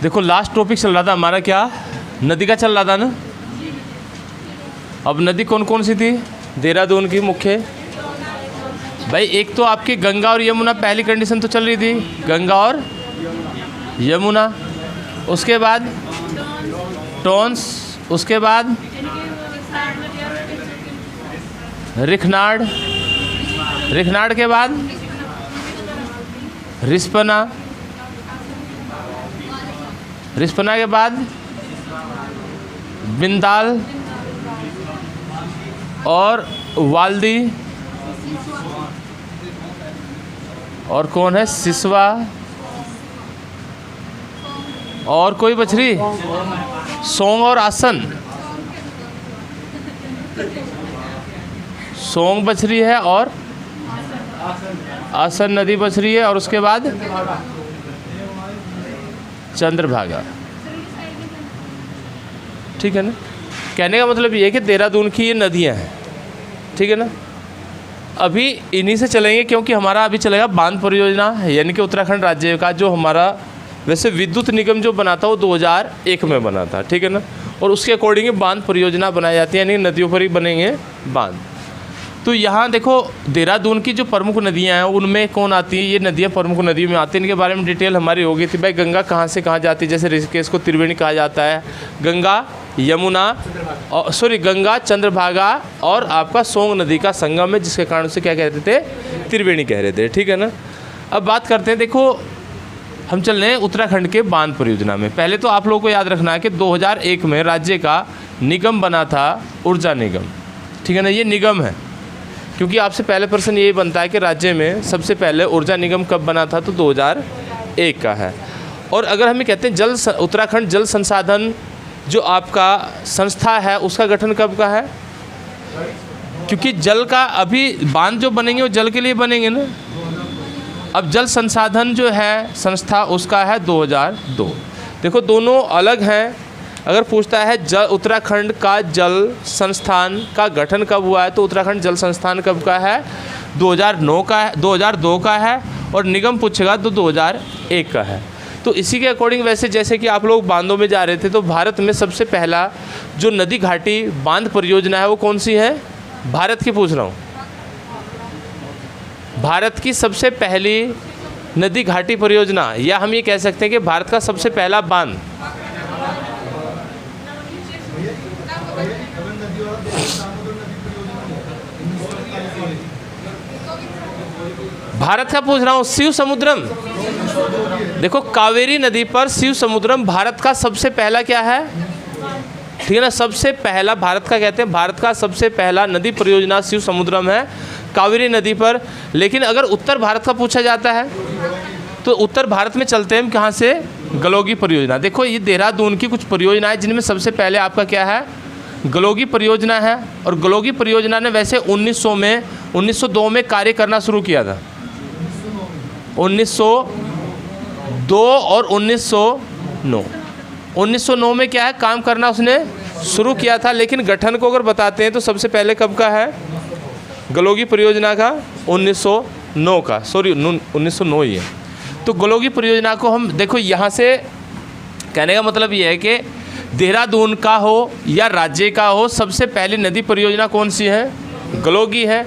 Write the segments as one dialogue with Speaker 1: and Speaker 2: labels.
Speaker 1: देखो last topic चल रहा था हमारा क्या, नदी का चल रहा था ना। अब नदी कौन कौन सी थी देहरादून की मुख्य? भाई एक तो आपकी गंगा और यमुना, पहली कंडीशन तो चल रही थी, गंगा और यमुना। उसके बाद टोंस, उसके बाद रिखनाड़, रिखनाड़ के बाद रिस्पना, रिस्पना के बाद बिंदाल और वाल्दी, और कौन है सिसवा, और कोई बछरी सोंग और आसन, सोंग बछरी है और आसन नदी बछरी है, और उसके बाद चंद्रभागा। ठीक है ना। कहने का मतलब ये है कि देहरादून की ये नदियाँ हैं, ठीक है ना। अभी इन्हीं से चलेंगे क्योंकि हमारा अभी चलेगा बांध परियोजना, यानी कि उत्तराखंड राज्य का जो हमारा वैसे विद्युत निगम जो बना था वो 2001 में बना था, ठीक है ना। और उसके अकॉर्डिंग ही बांध परियोजना बनाई जाती है, यानी नदियों पर ही बनेंगे बांध। तो यहाँ देखो देहरादून की जो प्रमुख नदियाँ हैं उनमें कौन आती है, ये नदियाँ प्रमुख नदियों में आती हैं। इनके बारे में डिटेल हमारी हो गई थी। भाई गंगा कहाँ से कहाँ जाती है, जैसे ऋषिकेश को त्रिवेणी कहा जाता है, गंगा यमुना और गंगा चंद्रभागा और आपका सोंग नदी का संगम है, जिसके कारण से क्या कहते थे, त्रिवेणी कह रहे थे, ठीक है ना। अब बात करते हैं, देखो हम चल रहे हैं उत्तराखंड के बांध परियोजना में। पहले तो आप लोगों को याद रखना है कि 2001 में राज्य का निगम बना था ऊर्जा निगम, ठीक है ना। ये निगम है क्योंकि आपसे पहले प्रश्न यही बनता है कि राज्य में सबसे पहले ऊर्जा निगम कब बना था, तो 2001 का है। और अगर हमें कहते हैं उत्तराखंड जल संसाधन जो आपका संस्था है उसका गठन कब का है, क्योंकि जल का अभी बांध जो बनेंगे वो जल के लिए बनेंगे ना। अब जल संसाधन जो है संस्था उसका है 2002। देखो दोनों अलग हैं। अगर पूछता है उत्तराखंड का जल संस्थान का गठन कब हुआ है, तो उत्तराखंड जल संस्थान कब का है, 2009 का है, 2002 का है। और निगम पूछेगा तो 2001 का है। तो इसी के अकॉर्डिंग वैसे जैसे कि आप लोग बांधों में जा रहे थे, तो भारत में सबसे पहला जो नदी घाटी बांध परियोजना है वो कौन सी है, भारत की पूछ रहा हूँ। भारत की सबसे पहली नदी घाटी परियोजना, या हम ये कह सकते हैं कि भारत का सबसे पहला बांध, भारत का पूछ रहा हूँ, शिव समुद्रम। देखो कावेरी नदी पर शिव समुद्रम भारत का सबसे पहला क्या है, ठीक है ना, सबसे पहला भारत का कहते हैं, भारत का सबसे पहला नदी परियोजना शिव समुद्रम है कावेरी नदी पर। लेकिन अगर उत्तर भारत का पूछा जाता है तो उत्तर भारत में चलते हैं हम कहाँ से, गलोगी परियोजना। देखो ये देहरादून की कुछ परियोजनाएं जिनमें सबसे पहले आपका क्या है, गलोगी परियोजना है। और गलोगी परियोजना ने वैसे 1902 में कार्य करना शुरू किया था, 1902 और 1909। 1909 में क्या है, काम करना उसने शुरू किया था। लेकिन गठन को अगर बताते हैं तो सबसे पहले कब का है, गलोगी परियोजना का 1909 का, 1909 ही है। तो गलोगी परियोजना को हम देखो यहाँ से कहने का मतलब ये है कि देहरादून का हो या राज्य का हो, सबसे पहली नदी परियोजना कौन सी है, गलोगी है।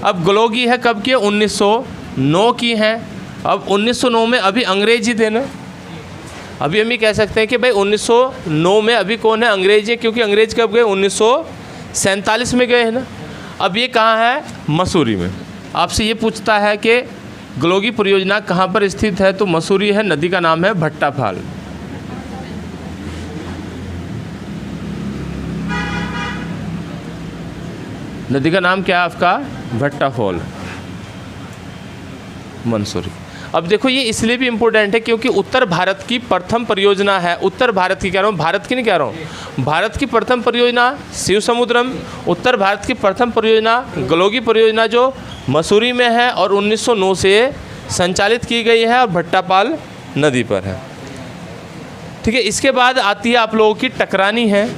Speaker 1: अब गलोगी है कब की, 1909 की है। अब 1909 में अभी अंग्रेज ही थे ना, अभी हम ये कह सकते हैं कि भाई 1909 में अभी कौन है, अंग्रेज है, क्योंकि अंग्रेज कब गए, 1947 में गए हैं ना। अब ये कहाँ है, मसूरी में। आपसे ये पूछता है कि गलोगी परियोजना कहाँ पर स्थित है, तो मसूरी है, नदी का नाम है भट्टाफाल। नदी का नाम क्या है आपका, भट्टाफाल, मंसूरी। अब देखो ये इसलिए भी इम्पोर्टेंट है क्योंकि उत्तर भारत की प्रथम परियोजना है, उत्तर भारत की कह रहा हूँ, भारत की नहीं कह रहा हूँ, भारत की प्रथम परियोजना शिव समुद्रम, उत्तर भारत की प्रथम परियोजना गलोगी परियोजना जो मसूरी में है और 1909 से संचालित की गई है और भट्टापाल नदी पर है, ठीक है। इसके बाद आती है आप लोगों की टकरानी है,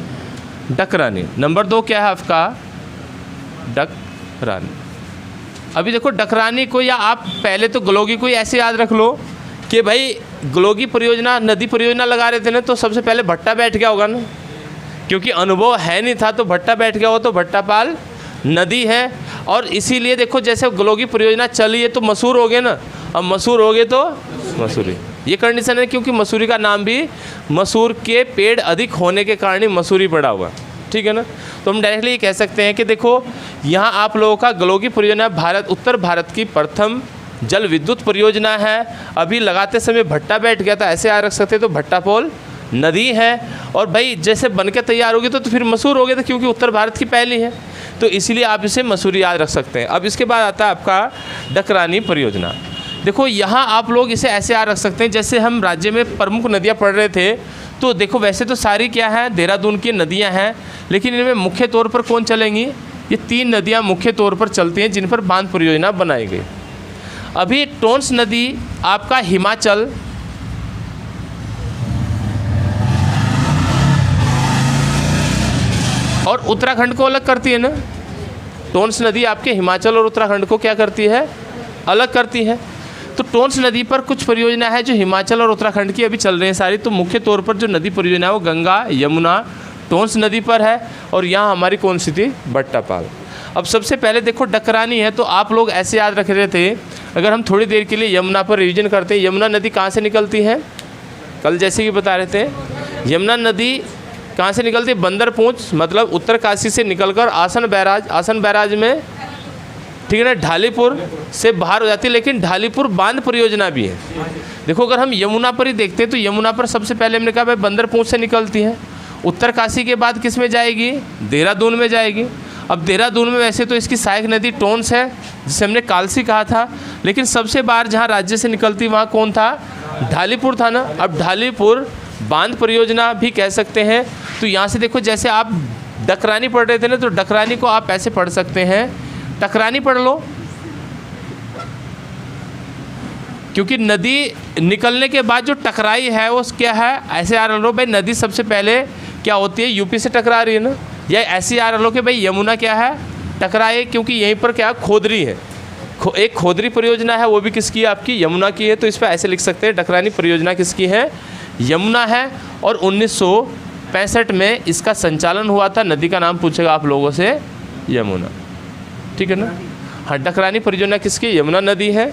Speaker 1: डकरानी। नंबर 2 क्या है आपका, डकरानी। अभी देखो डकरानी को, या आप पहले तो गलोगी को ऐसे याद रख लो कि भाई गलोगी परियोजना, नदी परियोजना लगा रहे थे ना, तो सबसे पहले भट्टा बैठ गया होगा ना, क्योंकि अनुभव है नहीं था तो भट्टा बैठ गया हो, तो भट्टापाल नदी है। और इसीलिए देखो जैसे गलोगी परियोजना चली है तो मसूर हो गए ना, अब मसूर हो गए तो मसूरी, ये कंडीशन है, क्योंकि मसूरी का नाम भी मसूर के पेड़ अधिक होने के कारण ही मसूरी पड़ा हुआ, ठीक है ना। तो हम डायरेक्टली ये कह सकते हैं कि देखो यहाँ आप लोगों का गलोगी परियोजना उत्तर भारत की प्रथम जल विद्युत परियोजना है। अभी लगाते समय भट्टा बैठ गया था, ऐसे याद रख सकते, तो भट्टापोल नदी है। और भाई जैसे बन के तैयार होगी तो फिर मसूर हो गया था, क्योंकि उत्तर भारत की पहली है, तो इसीलिए आप इसे मसूरी याद रख सकते हैं। अब इसके बाद आता है आपका डकरानी परियोजना। देखो यहाँ आप लोग इसे ऐसे याद रख सकते हैं, जैसे हम राज्य में प्रमुख नदियाँ पढ़ रहे थे, तो देखो वैसे तो सारी क्या है, देहरादून की नदियाँ हैं, लेकिन इनमें मुख्य तौर पर कौन चलेंगी, ये 3 नदियाँ मुख्य तौर पर चलती हैं जिन पर बांध परियोजना बनाई गई। अभी टोंस नदी आपका हिमाचल और उत्तराखंड को अलग करती है ना, टोंस नदी आपके हिमाचल और उत्तराखंड को क्या करती है, अलग करती है। तो टोंस नदी पर कुछ परियोजना है जो हिमाचल और उत्तराखंड की अभी चल रही हैं सारी। तो मुख्य तौर पर जो नदी परियोजना है वो गंगा, यमुना, टोंस नदी पर है, और यहाँ हमारी कौन सी थी, भट्टापाल। अब सबसे पहले देखो डकरानी है, तो आप लोग ऐसे याद रख रहे थे, अगर हम थोड़ी देर के लिए यमुना पर रिवीजन करते हैं, यमुना नदी कहाँ से निकलती है, कल जैसे कि बता रहे थे, यमुना नदी कहाँ से निकलती है, बंदरपूंछ मतलब उत्तर काशी से निकलकर आसन बैराज में, ठीक है ना, ढालीपुर से बाहर हो जाती है। लेकिन ढालीपुर बांध परियोजना भी है। देखो अगर हम यमुना पर ही देखते हैं तो यमुना पर सबसे पहले हमने कहा भाई बंदरपूंछ से निकलती है, उत्तर काशी के बाद किस में जाएगी, देहरादून में जाएगी। अब देहरादून में वैसे तो इसकी सहायक नदी टोंस है, जिसे हमने कालसी कहा था, लेकिन सबसे बाहर जहाँ राज्य से निकलती वहाँ कौन था, ढालीपुर था ना। अब ढालीपुर बांध परियोजना भी कह सकते हैं। तो यहाँ से देखो जैसे आप डकरानी पढ़ रहे थे ना, तो डकरानी को आप ऐसे पढ़ सकते हैं, टकरानी पढ़ लो, क्योंकि नदी निकलने के बाद जो टकराई है वो क्या है, ऐसे याद रख लो भाई नदी सबसे पहले क्या होती है, यूपी से टकरा रही है ना, या ऐसे याद रख लो कि भाई यमुना क्या है, टकराए, क्योंकि यहीं पर क्या खोदरी है, एक खोदरी परियोजना है, वो भी किसकी है, आपकी यमुना की है। तो इस पर ऐसे लिख सकते हैं डकरानी परियोजना किसकी है, यमुना है। और 1965 में इसका संचालन हुआ था। नदी का नाम पूछेगा आप लोगों से, यमुना, ठीक है ना। हाँ, डकरानी परियोजना किसकी, यमुना नदी है।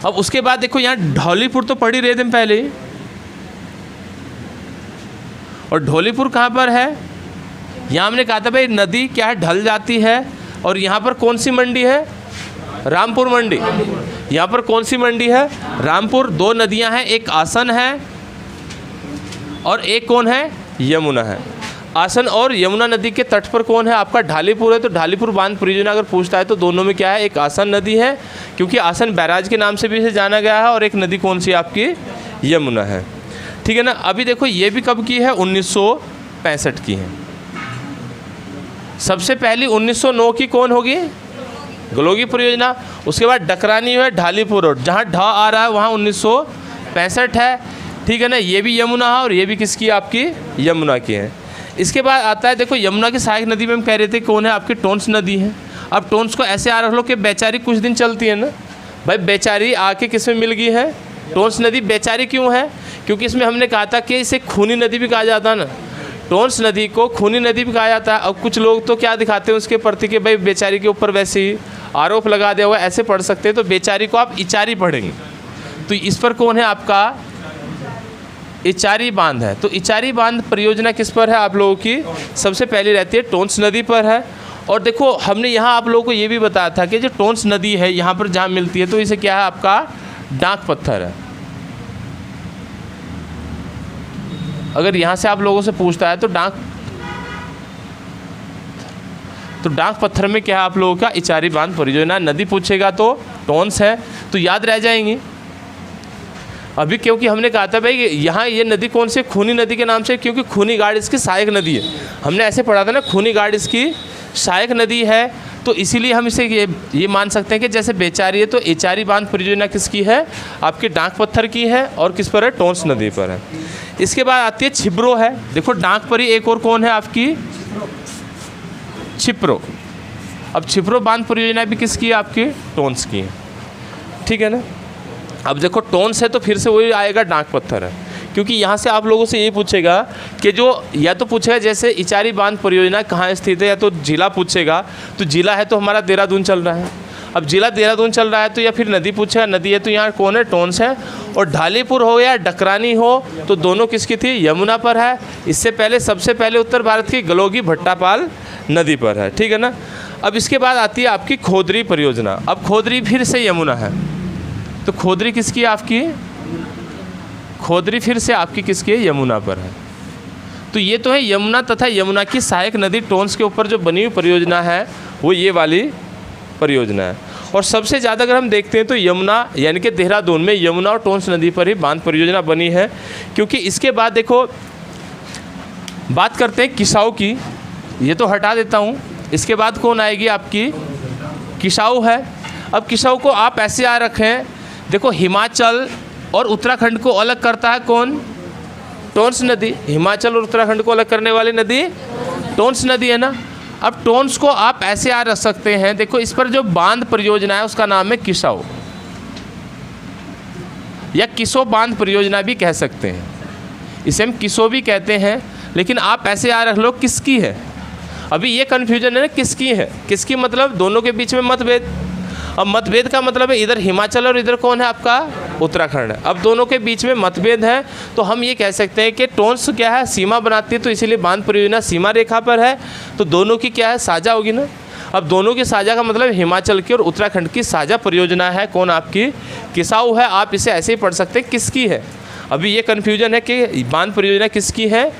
Speaker 1: अब उसके बाद देखो यहाँ ढौलीपुर तो पढ़ ही रहे थे पहले ही, और ढौलीपुर कहाँ पर है, यहाँ हमने कहा था भाई नदी क्या है, ढल जाती है, और यहाँ पर कौन सी मंडी है, रामपुर मंडी। यहाँ पर कौन सी मंडी है, रामपुर। 2 नदियाँ हैं, एक आसन है और एक कौन है, यमुना है। आसन और यमुना नदी के तट पर कौन है, आपका ढालीपुर है। तो ढालीपुर बांध परियोजना अगर पूछता है तो दोनों में क्या है, एक आसन नदी है, क्योंकि आसन बैराज के नाम से भी इसे जाना गया है, और एक नदी कौन सी आपकी, यमुना है, ठीक है ना। अभी देखो ये भी कब की है, 1965 की है। सबसे पहली 1909 की कौन होगी, गलोगी परियोजना। उसके बाद डकरानी है, ढालीपुर रोड, जहाँ ढ आ रहा है वहाँ 1965 है, ठीक है ना। ये भी यमुना है और ये भी किसकी, आपकी यमुना की है। इसके बाद आता है देखो यमुना की सहायक नदी में हम कह रहे थे कौन है, आपकी टोंस नदी है। अब टोंस को ऐसे याद रख लो कि बेचारी कुछ दिन चलती है ना, भाई बेचारी आके किस में मिल गई है, टोंस नदी। बेचारी क्यों है, क्योंकि इसमें हमने कहा था कि इसे खूनी नदी भी कहा जाता है ना, टोंस नदी को खूनी नदी भी कहा जाता है। अब कुछ लोग तो क्या दिखाते हैं उसके प्रति कि भाई बेचारी के ऊपर वैसे ही आरोप लगा दिया हुआ, ऐसे पढ़ सकते हैं। तो बेचारी को आप इचारी पढ़ेंगे, तो इस पर कौन है, आपका इचारी बांध है। तो इचारी बांध परियोजना किस पर है आप लोगों की, सबसे पहले रहती है टोंस नदी पर है। और देखो हमने यहाँ आप लोगों को ये भी बताया था कि जो टोंस नदी है यहाँ पर जहाँ मिलती है तो इसे क्या है, आपका डाक पत्थर है। अगर यहाँ से आप लोगों से पूछता है तो डाक पत्थर में क्या है आप लोगों का, इचारी बांध परियोजना। नदी पूछेगा तो टोंस है, तो याद रह जाएंगी। अभी क्योंकि हमने कहा था भाई यहाँ ये नदी कौन सी, खूनी नदी के नाम से, क्योंकि खूनी गाड़ इसकी सहायक नदी है। हमने ऐसे पढ़ा था ना, खूनी गाड़ इसकी सहायक नदी है, तो इसीलिए हम इसे ये मान सकते हैं कि जैसे बेचारी है तो इचारी बांध परियोजना किसकी है, आपके डाक पत्थर की है, और किस पर है, टोंस नदी पर है। इसके बाद आती है छिब्रो है। देखो डाक पर ही एक और कौन है आपकी, छिप्रो। अब छिप्रो बांध परियोजना भी किसकी है, आपकी टोंस की है, ठीक है ना। अब देखो टोन्स है तो फिर से वही आएगा डाक पत्थर है, क्योंकि यहाँ से आप लोगों से ये पूछेगा कि जो या तो पूछेगा जैसे इचारी बांध परियोजना कहाँ स्थित है, या तो जिला पूछेगा, तो जिला है तो हमारा देहरादून चल रहा है। अब जिला देहरादून चल रहा है तो या फिर नदी पूछेगा, नदी है तो यहाँ कौन है, टोन्स है। और ढालीपुर हो या डकरानी हो तो दोनों किसकी थी, यमुना पर है। इससे पहले सबसे पहले उत्तर भारत की गलोगी भट्टापाल नदी पर है, ठीक है ना। अब इसके बाद आती है आपकी खोदरी परियोजना। अब खोदरी फिर से यमुना है, तो खोदरी किसकी है आपकी, खोदरी फिर से आपकी किसकी है, यमुना पर है। तो ये तो है यमुना तथा यमुना की सहायक नदी टोन्स के ऊपर जो बनी हुई परियोजना है वो ये वाली परियोजना है। और सबसे ज़्यादा अगर हम देखते हैं तो यमुना यानी कि देहरादून में यमुना और टोन्स नदी पर ही बांध परियोजना बनी है। क्योंकि इसके बाद देखो बात करते हैं किसाऊ की, ये तो हटा देता हूँ। इसके बाद कौन आएगी आपकी, किसाऊ है। अब किसाऊ को आप ऐसे याद रखें, देखो हिमाचल और उत्तराखंड को अलग करता है कौन, टोन्स नदी। हिमाचल और उत्तराखंड को अलग करने वाली नदी टोन्स नदी है ना। अब टोन्स को आप ऐसे याद रख सकते हैं, देखो इस पर जो बांध परियोजना है उसका नाम है किसाऊ, या किसो बांध परियोजना भी कह सकते हैं, इसे हम किसो भी कहते हैं। लेकिन आप ऐसे याद रख लो किसकी है। अभी ये कन्फ्यूजन है ना, किसकी है, किसकी मतलब दोनों के बीच में मतभेद। अब मतभेद का मतलब है इधर हिमाचल और इधर कौन है आपका, उत्तराखंड है। अब दोनों के बीच में मतभेद है तो हम ये कह सकते हैं कि टोन्स क्या है, सीमा बनाती है, तो इसीलिए बांध परियोजना सीमा रेखा पर है, तो दोनों की क्या है, साझा होगी ना। अब दोनों की साझा का मतलब हिमाचल की और उत्तराखंड की साझा परियोजना है कौन आपकी, किसाऊ है। आप इसे ऐसे ही पढ़ सकते हैं किसकी है। अभी ये कन्फ्यूजन है कि बांध परियोजना किसकी है,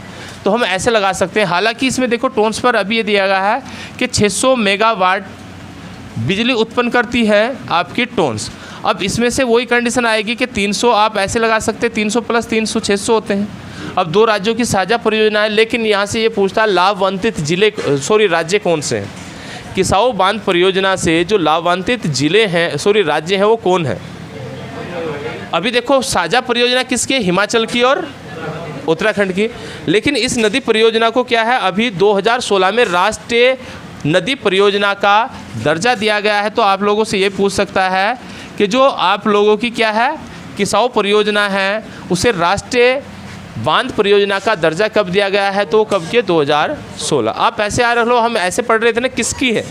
Speaker 1: तो हम ऐसे लगा सकते हैं। हालांकि इसमें देखो टोन्स पर अभी ये दिया गया है कि 600 मेगावाट बिजली उत्पन्न करती है आपकी टोन्स। अब इसमें से वही कंडीशन आएगी कि 300 आप ऐसे लगा सकते हैं, 300 प्लस 300 600 होते हैं। अब दो राज्यों की साझा परियोजना है, लेकिन यहाँ से ये पूछता है लाभान्वित जिले राज्य कौन से हैं। किसाऊ बांध परियोजना से जो लाभान्वित जिले हैं राज्य हैं वो कौन है। अभी देखो साझा परियोजना किसकी है, हिमाचल की और उत्तराखंड की। लेकिन इस नदी परियोजना को क्या है, अभी 2016 में राष्ट्रीय नदी परियोजना का दर्जा दिया गया है। तो आप लोगों से ये पूछ सकता है कि जो आप लोगों की क्या है, किसाऊ परियोजना है, उसे राष्ट्रीय बांध परियोजना का दर्जा कब दिया गया है, तो कब के 2016। आप ऐसे याद रख लो, हम ऐसे पढ़ रहे थे ना किसकी है,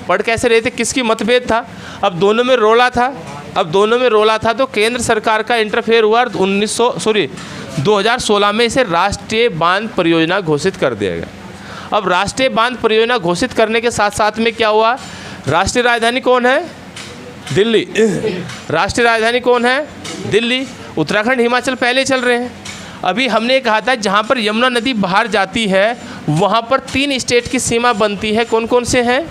Speaker 1: पढ़ कैसे रहे थे, किसकी मतभेद था। अब दोनों में रोला था, तो केंद्र सरकार का इंटरफेयर हुआ 2016 में इसे राष्ट्रीय बांध परियोजना घोषित कर दिया गया। अब राष्ट्रीय बांध परियोजना घोषित करने के साथ साथ में क्या हुआ, राष्ट्रीय राजधानी कौन है, दिल्ली। राष्ट्रीय राजधानी कौन है, दिल्ली। उत्तराखंड हिमाचल पहले चल रहे हैं। अभी हमने कहा था जहाँ पर यमुना नदी बाहर जाती है वहाँ पर 3 स्टेट की सीमा बनती है। कौन कौन से हैं,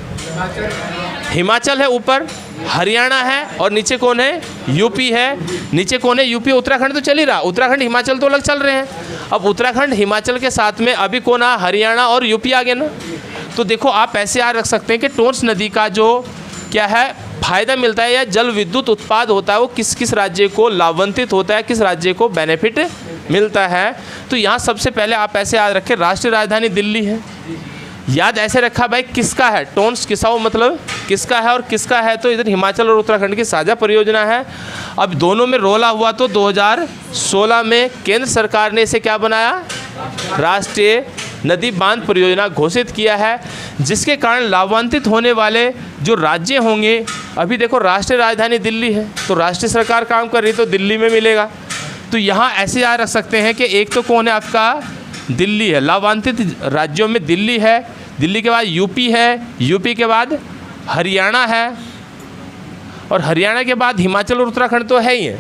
Speaker 1: हिमाचल है ऊपर, हरियाणा है और नीचे कौन है, यूपी है। नीचे कौन है, यूपी। उत्तराखंड तो चल ही रहा, उत्तराखंड हिमाचल तो अलग चल रहे हैं। अब उत्तराखंड हिमाचल के साथ में अभी कौन आ, हरियाणा और यूपी आ गए ना। तो देखो आप ऐसे याद रख सकते हैं कि टोन्स नदी का जो क्या है फ़ायदा मिलता है या जल विद्युत उत्पाद होता है वो किस किस राज्य को लाभान्वित होता है, किस राज्य को बेनिफिट मिलता है। तो यहाँ सबसे पहले आप ऐसे याद रखें, राष्ट्रीय राजधानी दिल्ली है। याद ऐसे रखा भाई किसका है, टोन्स किसाऊ मतलब किसका है और किसका है, तो इधर हिमाचल और उत्तराखंड की साझा परियोजना है। अब दोनों में रोला हुआ तो 2016 में केंद्र सरकार ने इसे क्या बनाया, राष्ट्रीय नदी बांध परियोजना घोषित किया है, जिसके कारण लाभान्वित होने वाले जो राज्य होंगे, अभी देखो राष्ट्रीय राजधानी दिल्ली है तो राष्ट्रीय सरकार काम कर रही तो दिल्ली में मिलेगा। तो यहाँ ऐसे याद रख सकते हैं कि एक तो कौन है आपका, दिल्ली है। लाभान्वित राज्यों में दिल्ली है, दिल्ली के बाद यूपी है, यूपी के बाद हरियाणा है और हरियाणा के बाद हिमाचल और उत्तराखंड तो है ही है,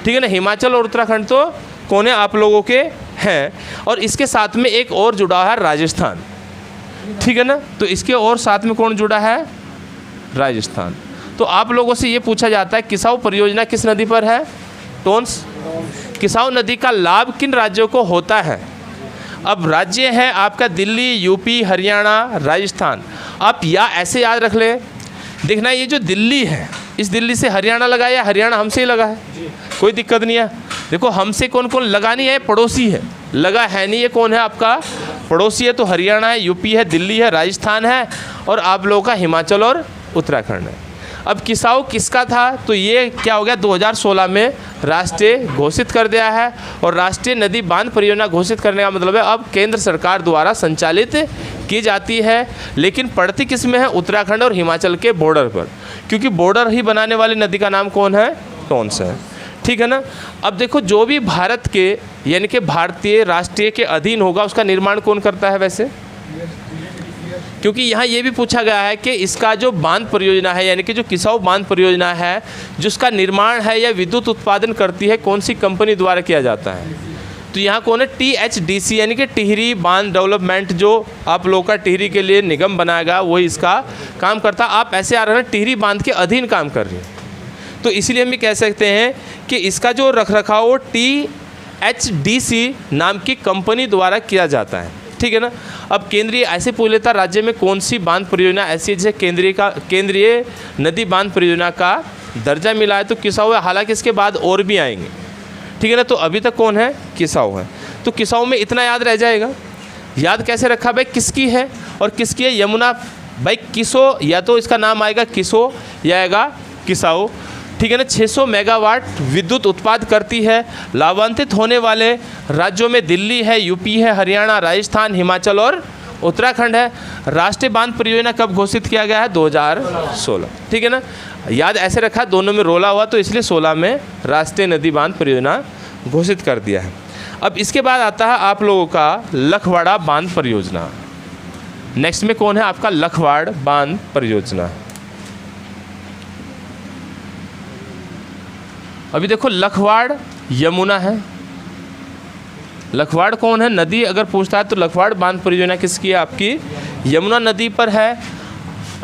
Speaker 1: ठीक है ना। हिमाचल और उत्तराखंड तो कौन है आप लोगों के हैं। और इसके साथ में एक और जुड़ा है राजस्थान, ठीक है ना। तो इसके और साथ में कौन जुड़ा है, राजस्थान। तो आप लोगों से ये पूछा जाता है किसाऊ परियोजना किस नदी पर है, टोन्स। किसाऊ नदी का लाभ किन राज्यों को होता है। अब राज्य है आपका दिल्ली, यूपी, हरियाणा, राजस्थान। आप या ऐसे याद रख ले, देखना ये जो दिल्ली है इस दिल्ली से हरियाणा लगा या हरियाणा हमसे ही लगा है, कोई दिक्कत नहीं है। देखो हमसे कौन कौन लगा नहीं है, पड़ोसी है, लगा है नहीं, ये कौन है आपका पड़ोसी है। तो हरियाणा है, यूपी है, दिल्ली है, राजस्थान है और आप लोगों का हिमाचल और उत्तराखंड है। अब किसाऊ किसका था, तो ये क्या हो गया 2016 में राष्ट्रीय घोषित कर दिया है। और राष्ट्रीय नदी बांध परियोजना घोषित करने का मतलब है अब केंद्र सरकार द्वारा संचालित की जाती है, लेकिन पड़ती किस में है, उत्तराखंड और हिमाचल के बॉर्डर पर, क्योंकि बॉर्डर ही बनाने वाली नदी का नाम कौन है, टोंस है। ठीक है ना। अब देखो जो भी भारत के यानी कि भारतीय राष्ट्रीय के अधीन होगा उसका निर्माण कौन करता है वैसे, क्योंकि यहाँ ये भी पूछा गया है कि इसका जो बांध परियोजना है यानी कि जो किसाऊ बांध परियोजना है जिसका निर्माण है या विद्युत उत्पादन करती है कौन सी कंपनी द्वारा किया जाता है, तो यहाँ कौन है, THDC यानी कि टिहरी बांध डेवलपमेंट, जो आप लोगों का टिहरी के लिए निगम बनाएगा वही इसका काम करता। आप ऐसे आ रहे हैं टिहरी बांध के अधीन काम कर रही है, तो इसीलिए हम ये कह सकते हैं कि इसका जो रखरखाव THDC नाम की कंपनी द्वारा किया जाता है। ठीक है ना। अब केंद्रीय ऐसे पूछ लेता राज्य में कौन सी बांध परियोजना ऐसी है जिसे केंद्रीय नदी बांध परियोजना का दर्जा मिला है, तो किसाऊ है। हालांकि इसके बाद और भी आएंगे। ठीक है ना। तो अभी तक कौन है, किसाऊ है। तो किसाऊ में इतना याद रह जाएगा। याद कैसे रखा भाई, किसकी है और किसकी है, यमुना। भाई किसो, या तो इसका नाम आएगा किसो या आएगा किसाऊ। ठीक है ना। 600 मेगावाट विद्युत उत्पाद करती है। लाभान्वित होने वाले राज्यों में दिल्ली है, यूपी है, हरियाणा, राजस्थान, हिमाचल और उत्तराखंड है। राष्ट्रीय बांध परियोजना कब घोषित किया गया है, 2016। ठीक है ना। याद ऐसे रखा, दोनों में रोला हुआ तो इसलिए 16 में राष्ट्रीय नदी बांध परियोजना घोषित कर दिया है। अब इसके बाद आता है आप लोगों का लखवाड़ा बांध परियोजना। नेक्स्ट में कौन है आपका, लखवाड़ बांध परियोजना। अभी देखो लखवाड़ यमुना है। लखवाड़ कौन है, नदी अगर पूछता है तो लखवाड़ बांध परियोजना किसकी है, आपकी यमुना नदी पर है।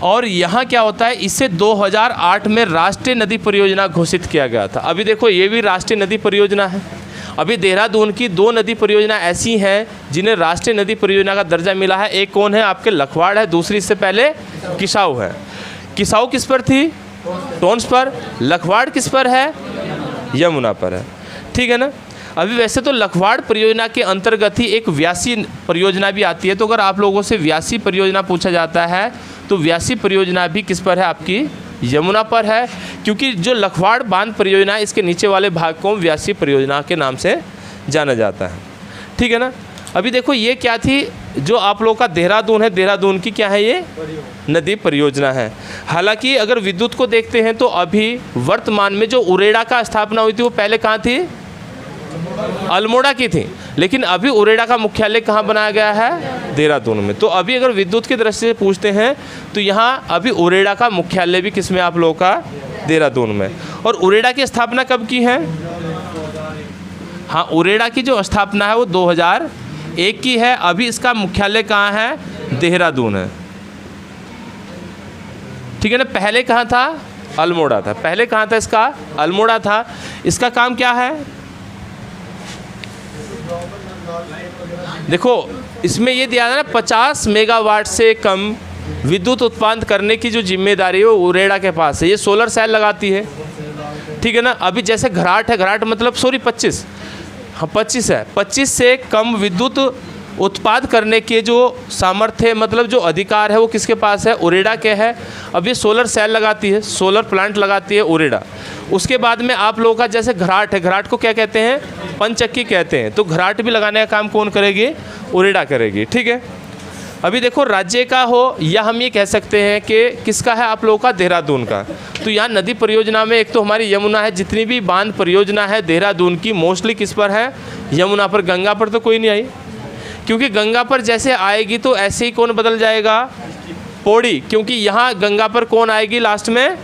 Speaker 1: और यहाँ क्या होता है, इससे 2008 में राष्ट्रीय नदी परियोजना घोषित किया गया था। अभी देखो ये भी राष्ट्रीय नदी परियोजना है। अभी देहरादून की 2 नदी परियोजना ऐसी हैं जिन्हें राष्ट्रीय नदी परियोजना का दर्जा मिला है। एक कौन है आपके, लखवाड़ है, दूसरी इससे पहले किसाऊ है। किसाऊ किस पर थी, टोंस पर। लखवाड़ किस पर है, यमुना पर है। ठीक है ना। अभी वैसे तो लखवाड़ परियोजना के अंतर्गत ही एक व्यासी परियोजना भी आती है, तो अगर आप लोगों से व्यासी परियोजना पूछा जाता है तो व्यासी परियोजना भी किस पर है, आपकी यमुना पर है, क्योंकि जो लखवाड़ बांध परियोजना है इसके नीचे वाले भाग को व्यासी परियोजना के नाम से जाना जाता है। ठीक है ना। अभी देखो ये क्या थी, जो आप लोगों का देहरादून है, देहरादून की क्या है, ये नदी परियोजना है। हालांकि अगर विद्युत को देखते हैं तो अभी वर्तमान में जो उरेडा का स्थापना हुई थी वो पहले कहाँ थी, अल्मोड़ा की थी, लेकिन अभी उरेडा का मुख्यालय कहाँ बनाया गया है, देहरादून में। तो अभी अगर विद्युत की दृष्टि से पूछते हैं तो यहाँ अभी उरेडा का मुख्यालय भी किस में आप लोगों का, देहरादून में। और उरेडा की स्थापना कब की है, हाँ उरेडा की जो स्थापना है वो 2001 की है। अभी इसका मुख्यालय कहाँ है, देहरादून है। ठीक है ना। पहले कहाँ था, अल्मोड़ा था। पहले कहाँ था इसका, अल्मोड़ा था। इसका काम क्या है, देखो इसमें ये दिया है ना 50 मेगावाट से कम विद्युत उत्पादन करने की जो जिम्मेदारी है वो उरेडा के पास है। ये सोलर सेल लगाती है। ठीक है ना। अभी जैसे घराट है, घराट मतलब 25, हाँ 25 है, 25 से कम विद्युत उत्पाद करने के जो सामर्थ्य मतलब जो अधिकार है वो किसके पास है, उरेडा के है। अब ये सोलर सेल लगाती है, सोलर प्लांट लगाती है उरेडा। उसके बाद में आप लोगों का जैसे घराट है, घराट को क्या कहते हैं, पंचक्की कहते हैं, तो घराट भी लगाने का काम कौन करेगी, उरेडा करेगी। ठीक है। अभी देखो राज्य का हो या हम ये कह सकते हैं कि किसका है, आप लोगों का देहरादून का। तो यहाँ नदी परियोजना में एक तो हमारी यमुना है, जितनी भी बांध परियोजना है देहरादून की मोस्टली किस पर है, यमुना पर। गंगा पर तो कोई नहीं आई, क्योंकि गंगा पर जैसे आएगी तो ऐसे ही कौन बदल जाएगा, पौड़ी, क्योंकि यहाँ गंगा पर कौन आएगी लास्ट में,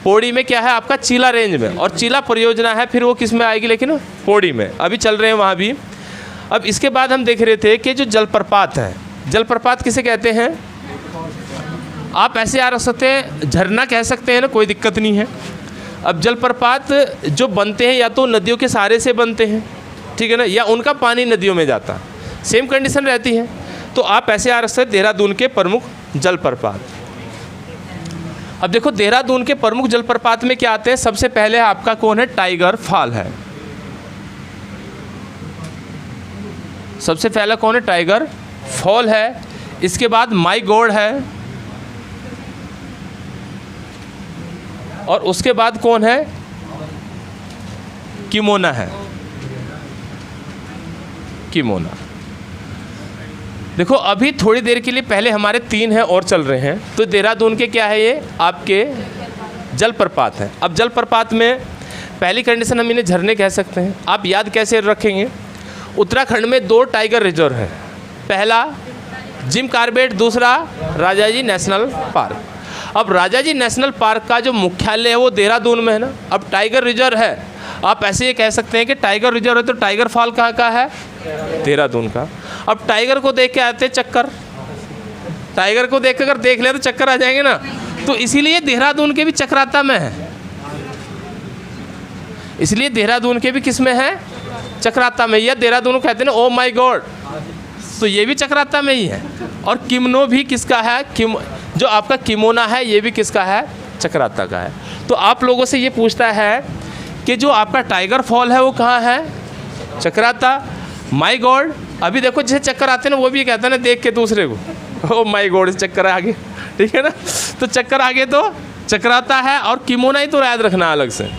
Speaker 1: पौड़ी में क्या है आपका, चीला रेंज में। और चीला परियोजना है फिर वो किस में आएगी, लेकिन पौड़ी में अभी चल रहे हैं वहाँ भी। अब इसके बाद हम देख रहे थे कि जो जलप्रपात है, जलप्रपात किसे कहते हैं, आप ऐसे आ सकते हैं, झरना कह सकते हैं ना, कोई दिक्कत नहीं है। अब जलप्रपात जो बनते हैं या तो नदियों के सहारे से बनते हैं, ठीक है ना, या उनका पानी नदियों में जाता है, सेम कंडीशन रहती है। तो आप ऐसे आ सकते हैं देहरादून के प्रमुख जलप्रपात। अब देखो देहरादून के प्रमुख जलप्रपात में क्या आते हैं, सबसे पहले आपका कौन है, टाइगर फॉल है। सबसे पहला कौन है, टाइगर फॉल है। इसके बाद माई गॉड है, और उसके बाद कौन है, किमोना है, किमोना। देखो अभी थोड़ी देर के लिए पहले हमारे 3 हैं और चल रहे हैं, तो देहरादून के क्या है, ये आपके जलप्रपात है। अब जलप्रपात में पहली कंडीशन हम इन्हें झरने कह सकते हैं। आप याद कैसे रखेंगे, उत्तराखंड में 2 टाइगर रिजर्व है, पहला जिम कॉर्बेट, दूसरा राजाजी नेशनल पार्क। अब राजाजी नेशनल पार्क का जो मुख्यालय है वो देहरादून में है ना। अब टाइगर रिजर्व है, आप ऐसे ये कह सकते हैं कि टाइगर रिजर्व है तो टाइगर फॉल कहाँ का है, देहरादून का। अब टाइगर को देख के आते हैं चक्कर, टाइगर को देख कर देख ले तो चक्कर आ जाएंगे ना, तो इसीलिए देहरादून के भी चक्राता में है, इसलिए देहरादून के भी किस में है, चक्राता में। या देहरादून कहते हैं ना ओ माय गॉड, तो ये भी चक्राता में ही है। और किमनो भी किसका है, जो आपका किमोना है ये भी किसका है, चक्राता का है। तो आप लोगों से ये पूछता है कि जो आपका टाइगर फॉल है वो कहाँ है, चक्राता। माय गॉड, अभी देखो जिसे चक्कर आते हैं ना वो भी कहता है ना देख के दूसरे को, ओ माय गॉड चक्कर आ गए, ठीक है ना। तो चक्कर आ गए तो चक्राता है, और किमोना ही तो याद रखना अलग से,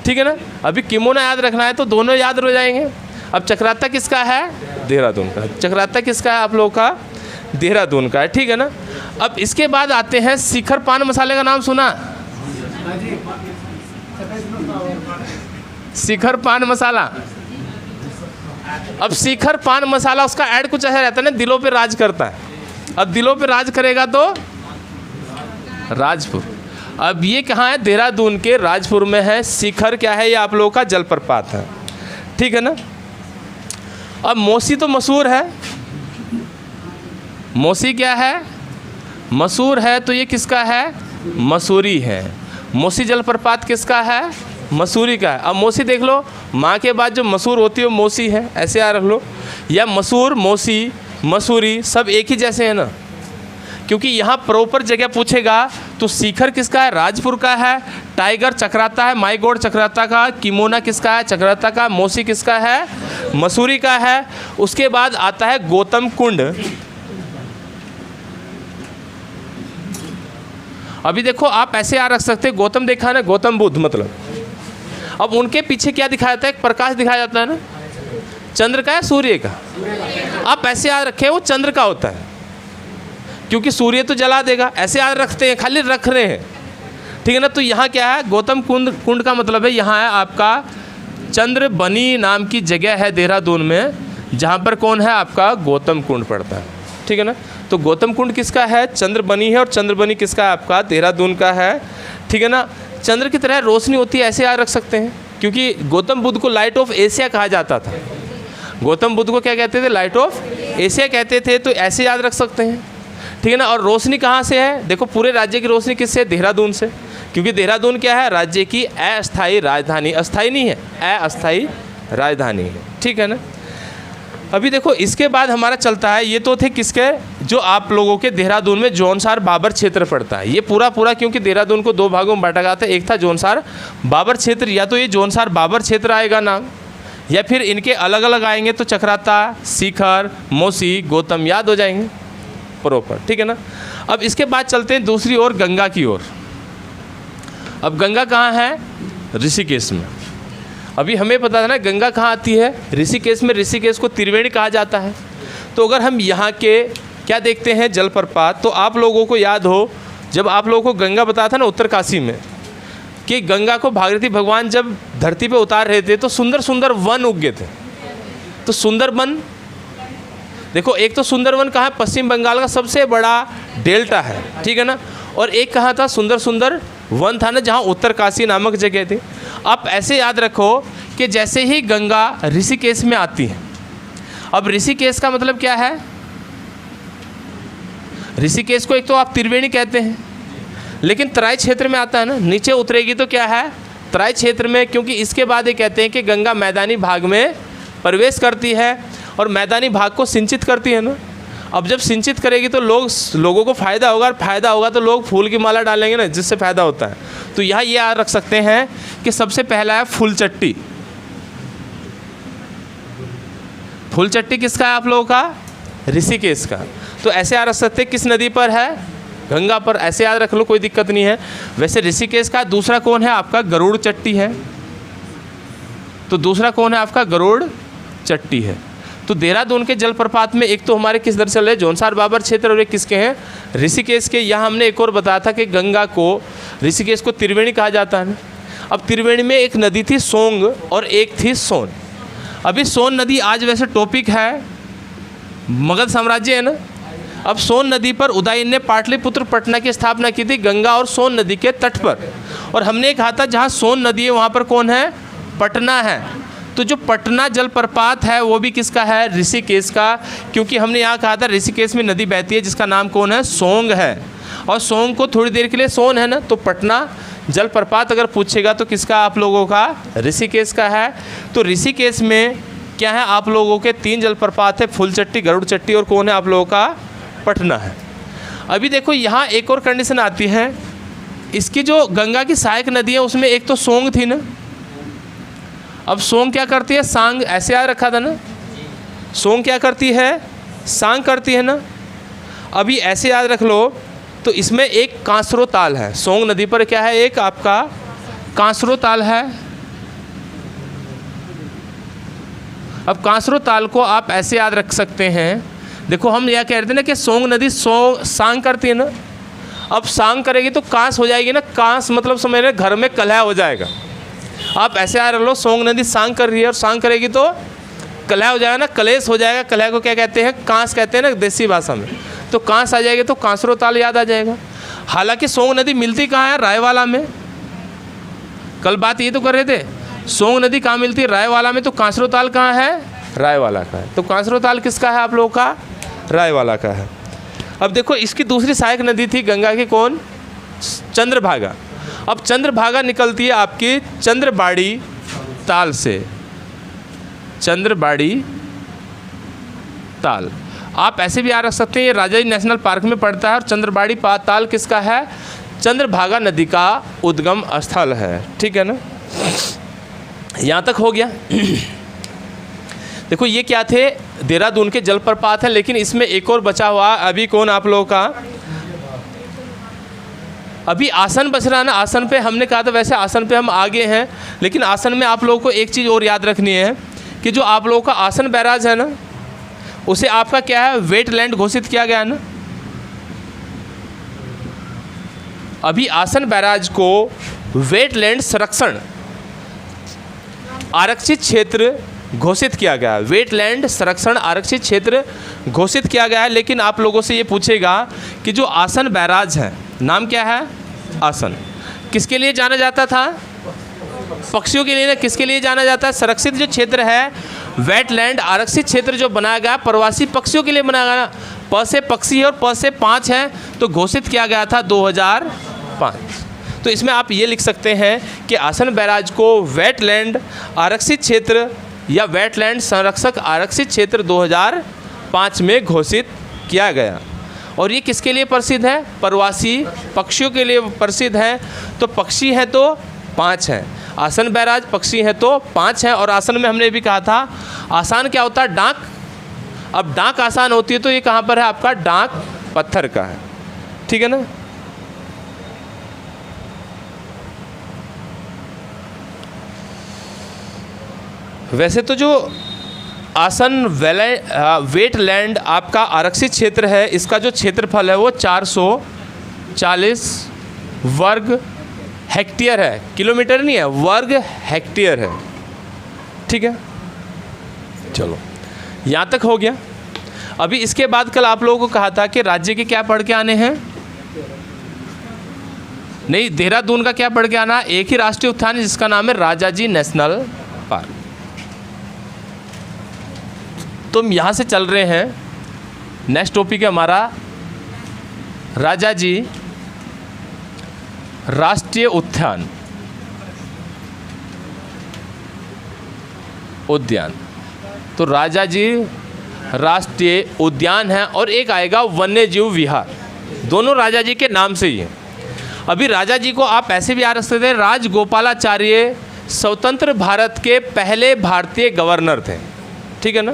Speaker 1: ठीक है ना। अभी किमोना याद रखना है तो दोनों याद हो जाएंगे। अब चक्राता किसका है, देहरादून का। चक्राता किसका है, आप लोगों का देहरादून का है, ठीक है ना। अब इसके बाद आते हैं शिखर पान मसाले का नाम सुना, शिखर पान मसाला। अब शिखर पान मसाला उसका ऐड कुछ ऐसा रहता है ना, दिलों पे राज करता है। अब दिलों पे राज करेगा तो राजपुर। अब ये कहाँ है, देहरादून के राजपुर में है। शिखर क्या है, ये आप लोगों का जलप्रपात है, ठीक है ना। अब मौसी तो मशहूर है, मौसी क्या है, मशहूर है, तो ये किसका है, मसूरी है। मौसी जलप्रपात किसका है, मसूरी का है। अब मौसी देख लो, माँ के बाद जो मसूर होती है वो मौसी है, ऐसे याद रख लो। या मसूर, मौसी, मसूरी सब एक ही जैसे हैं ना, क्योंकि यहाँ प्रॉपर जगह पूछेगा तो शिखर किसका है, राजपुर का है। टाइगर चक्राता है, माई गॉड चक्राता का। किमोना किसका है, चक्राता का। मौसी किसका है, मसूरी का है। उसके बाद आता है गौतम कुंड। अभी देखो आप ऐसे याद रख सकते हैं, गौतम देखा है ना, गौतम बुद्ध मतलब। अब उनके पीछे क्या दिखाया जाता है, एक प्रकाश दिखाया जाता है ना, चंद्र का है, सूर्य का। आप ऐसे याद रखें वो चंद्र का होता है, क्योंकि सूर्य तो जला देगा, ऐसे याद रखते हैं, खाली रख रहे हैं, ठीक है ना। तो यहाँ क्या है, गौतम कुंड का मतलब है यहाँ है आपका चंद्र बनी नाम की जगह है देहरादून में, जहाँ पर कौन है आपका गौतम कुंड पड़ता है, ठीक है ना। तो गौतम कुंड किसका है, चंद्रबनी है। और चंद्रबनी किसका है, आपका देहरादून का है, ठीक है ना। चंद्र की तरह रोशनी होती है, ऐसे याद रख सकते हैं, क्योंकि गौतम बुद्ध को लाइट ऑफ एशिया कहा जाता था। गौतम बुद्ध को क्या कहते थे, लाइट ऑफ एशिया कहते थे, तो ऐसे याद रख सकते हैं, ठीक है ना। और रोशनी कहाँ से है, देखो पूरे राज्य की रोशनी किससे है, देहरादून से, क्योंकि देहरादून क्या है, राज्य की अस्थायी राजधानी, अस्थायी नहीं है, अस्थायी राजधानी है, ठीक है ना। अभी देखो इसके बाद हमारा चलता है, ये तो थे किसके, जो आप लोगों के देहरादून में जौनसार बाबर क्षेत्र पड़ता है। ये पूरा क्योंकि देहरादून को 2 भागों में बांटा गया था, एक था जौनसार बाबर क्षेत्र, या तो ये जौनसार बाबर क्षेत्र आएगा नाम, या फिर इनके अलग अलग आएंगे तो चक्राता, शिखर, मौसी, गौतम याद हो जाएंगे प्रॉपर, ठीक है ना। अब इसके बाद चलते हैं दूसरी ओर, गंगा की ओर। अब गंगा कहाँ है, ऋषिकेश में। अभी हमें पता था ना गंगा कहाँ आती है, ऋषिकेश में। ऋषिकेश को त्रिवेणी कहा जाता है। तो अगर हम यहाँ के क्या देखते हैं, जलप्रपात, तो आप लोगों को याद हो जब आप लोगों को गंगा बताया था ना उत्तरकाशी में, कि गंगा को भागीरथी भगवान जब धरती पे उतार रहे थे तो सुंदर सुंदर वन उग गए थे। तो सुंदरबन देखो, एक तो सुंदरवन कहाँ है, पश्चिम बंगाल का सबसे बड़ा डेल्टा है, ठीक है ना। और एक कहाँ था, सुंदर सुंदर वन था ना, जहाँ उत्तरकाशी नामक जगह थी। आप ऐसे याद रखो कि जैसे ही गंगा ऋषिकेश में आती है, अब ऋषिकेश का मतलब क्या है, ऋषिकेश को एक तो आप त्रिवेणी कहते हैं, लेकिन तराई क्षेत्र में आता है ना, नीचे उतरेगी तो क्या है, तराई क्षेत्र में, क्योंकि इसके बाद ये कहते हैं कि गंगा मैदानी भाग में प्रवेश करती है और मैदानी भाग को सिंचित करती है ना। अब जब सिंचित करेगी तो लोगों को फ़ायदा होगा, और फ़ायदा होगा तो लोग फूल की माला डालेंगे ना, जिससे फ़ायदा होता है। तो यहाँ ये याद रख सकते हैं कि सबसे पहला है फूलचट्टी। फूलचट्टी किसका है, आप लोगों का ऋषिकेश का। तो ऐसे याद रख सकते हैं किस नदी पर है, गंगा पर, ऐसे याद रख लो, कोई दिक्कत नहीं है। वैसे ऋषिकेश का दूसरा कौन है आपका? गरुड़ चट्टी है। तो दूसरा कौन है आपका? गरुड़ चट्टी है। तो देहरादून के जलप्रपात में एक तो हमारे किस दर चल रहे, जौनसार बाबर क्षेत्र, और एक किसके हैं? ऋषिकेश के। यहाँ हमने एक और बताया था कि गंगा को, ऋषिकेश को त्रिवेणी कहा जाता है। अब त्रिवेणी में एक नदी थी सोंग और एक थी सोन। अभी सोन नदी आज वैसे टॉपिक है, मगध साम्राज्य है ना। अब सोन नदी पर उदयन ने पाटलिपुत्र पटना की स्थापना की थी, गंगा और सोन नदी के तट पर। और हमने कहा था जहाँ सोन नदी है वहाँ पर कौन है? पटना है। तो जो पटना जलप्रपात है वो भी किसका है? ऋषिकेश का। क्योंकि हमने यहाँ कहा था ऋषिकेश में नदी बहती है जिसका नाम कौन है? सोंग है। और सोंग को थोड़ी देर के लिए सोन है ना, तो पटना जलप्रपात अगर पूछेगा तो किसका आप लोगों का? ऋषिकेश का है। तो ऋषिकेश में क्या है आप लोगों के? 3 जलप्रपात है, फूलचट्टी, गरुड़ चट्टी, और कौन है आप लोगों का? पटना है। अभी देखो यहाँ एक और कंडीशन आती है, इसकी जो गंगा की सहायक नदी है उसमें एक तो सोंग थी ना। अब सोंग क्या करती है? सांग, ऐसे याद रखा था ना। सोंग क्या करती है? सांग करती है ना। अभी ऐसे याद रख लो, तो इसमें एक कांसरो ताल है। सोंग नदी पर क्या है? एक आपका कांसरो ताल है। अब कांसरो ताल को आप ऐसे याद रख सकते हैं, देखो हम यह कह रहे थे ना कि सोंग नदी सांग करती है ना। अब सांग करेगी तो कांस हो जाएगी ना। कांस मतलब समझ रहे, घर में कलह हो जाएगा। आप ऐसे याद रख लो, सोंग नदी सांग कर रही है और सांग करेगी तो कलह हो जाएगा ना, कलेश हो जाएगा। कलह को क्या कहते हैं? कांस कहते हैं ना देसी भाषा में। तो कांस आ जाएगी तो कांसरो ताल याद आ जाएगा। हालांकि सोंग नदी मिलती कहाँ है? रायवाला में। कल बात ये तो कर रहे थे, सोंग नदी कहाँ मिलती है? रायवाला में। तो कांसरो ताल कहाँ है? रायवाला का है। तो कांसरो ताल किसका है आप लोगों का? रायवाला का है। अब देखो इसकी दूसरी सहायक नदी थी गंगा की, कौन? चंद्रभागा। अब चंद्रभागा निकलती है आपकी चंद्रबाड़ी ताल से। चंद्रबाड़ी ताल आप ऐसे भी याद रख सकते हैं, ये राजाजी नेशनल पार्क में पड़ता है। और चंद्रबाड़ी ताल किसका है? चंद्रभागा नदी का उद्गम स्थल है। ठीक है ना, यहाँ तक हो गया। देखो ये क्या थे? देहरादून के जलप्रपात हैं, लेकिन इसमें एक और बचा हुआ अभी, कौन आप लोगों का? अभी आसन बच रहा है ना। आसन पे हमने कहा था, वैसे आसन पे हम आगे हैं, लेकिन आसन में आप लोगों को एक चीज़ और याद रखनी है कि जो आप लोगों का आसन बैराज है ना, उसे आपका क्या है? वेटलैंड घोषित किया गया है ना। अभी आसन बैराज को वेटलैंड संरक्षण आरक्षित क्षेत्र घोषित किया गया है। वेटलैंड संरक्षण आरक्षित क्षेत्र घोषित किया गया है। लेकिन आप लोगों से ये पूछेगा कि जो आसन बैराज है, नाम क्या है? आसन। किसके लिए जाना जाता था? पक्षियों के लिए ना। किसके लिए जाना जाता है? संरक्षित जो क्षेत्र है, वेटलैंड आरक्षित क्षेत्र जो बनाया गया, प्रवासी पक्षियों के लिए बनाया गया। प से पक्षी है और प से 5 है, तो घोषित किया गया था 2005। तो इसमें आप ये लिख सकते हैं कि आसन बैराज को वेटलैंड आरक्षित क्षेत्र या वेटलैंड संरक्षक आरक्षित क्षेत्र 2005 में घोषित किया गया। और ये किसके लिए प्रसिद्ध है? प्रवासी पक्षियों के लिए प्रसिद्ध है। तो पक्षी है तो 5 हैं, आसन बैराज पक्षी है तो 5 हैं। और आसन में हमने भी कहा था, आसान क्या होता है? डाक। अब डाक आसान होती है तो ये कहाँ पर है आपका? डाक पत्थर का है। ठीक है ना। वैसे तो जो आसन वेटलैंड आपका आरक्षित क्षेत्र है, इसका जो क्षेत्रफल है वो 440 वर्ग हेक्टेयर है। किलोमीटर नहीं है, वर्ग हेक्टेयर है। ठीक है, चलो यहाँ तक हो गया। अभी इसके बाद कल आप लोगों को कहा था कि राज्य के क्या पढ़ के आने हैं? नहीं, देहरादून का क्या पढ़ के आना? एक ही राष्ट्रीय उद्यान है जिसका नाम है राजाजी नेशनल पार्क। तो हम यहाँ से चल रहे हैं, नेक्स्ट टॉपिक है हमारा राजाजी राष्ट्रीय उद्यान तो राजाजी राष्ट्रीय उद्यान है और एक आएगा वन्य जीव विहार। दोनों राजाजी के नाम से ही है। अभी राजाजी को आप ऐसे भी याद रख सकते हैं, राजगोपालाचार्य स्वतंत्र भारत के पहले भारतीय गवर्नर थे। ठीक है ना।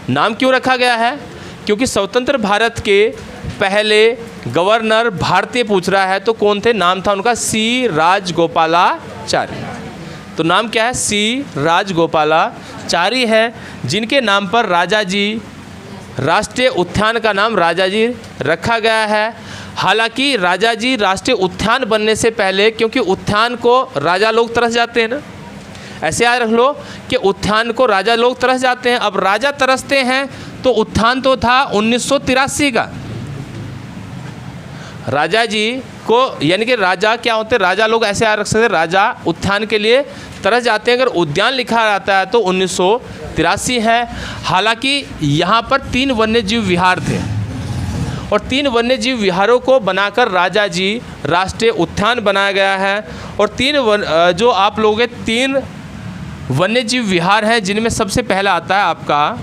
Speaker 1: नाम क्यों रखा गया है? क्योंकि स्वतंत्र भारत के पहले गवर्नर भारतीय पूछ रहा है तो कौन थे? नाम था उनका सी राजगोपालाचारी। तो नाम क्या है? सी राजगोपालाचारी है, जिनके नाम पर राजाजी राष्ट्रीय उद्यान का नाम राजाजी रखा गया है। हालांकि राजाजी राष्ट्रीय उद्यान बनने से पहले, क्योंकि उद्यान को राजा लोग तरस जाते हैं ना, ऐसे याद रख लो कि उद्यान को राजा लोग तरस जाते हैं। अब राजा तरसते हैं तो उद्यान तो था 1983 का। राजा जी को, यानी कि राजा क्या होते हैं? राजा लोग ऐसे याद रख सकते हैं, राजा उद्यान के लिए तरस जाते हैं। अगर उद्यान लिखा रहता है तो 1983 है। हालांकि यहाँ पर 3 वन्यजीव विहार थे और 3 वन्यजीव विहारों को बनाकर राजा जी राष्ट्रीय उद्यान बनाया गया है। और 3 जो आप लोग 3 वन्यजीव विहार हैं, जिनमें सबसे पहला आता है आपका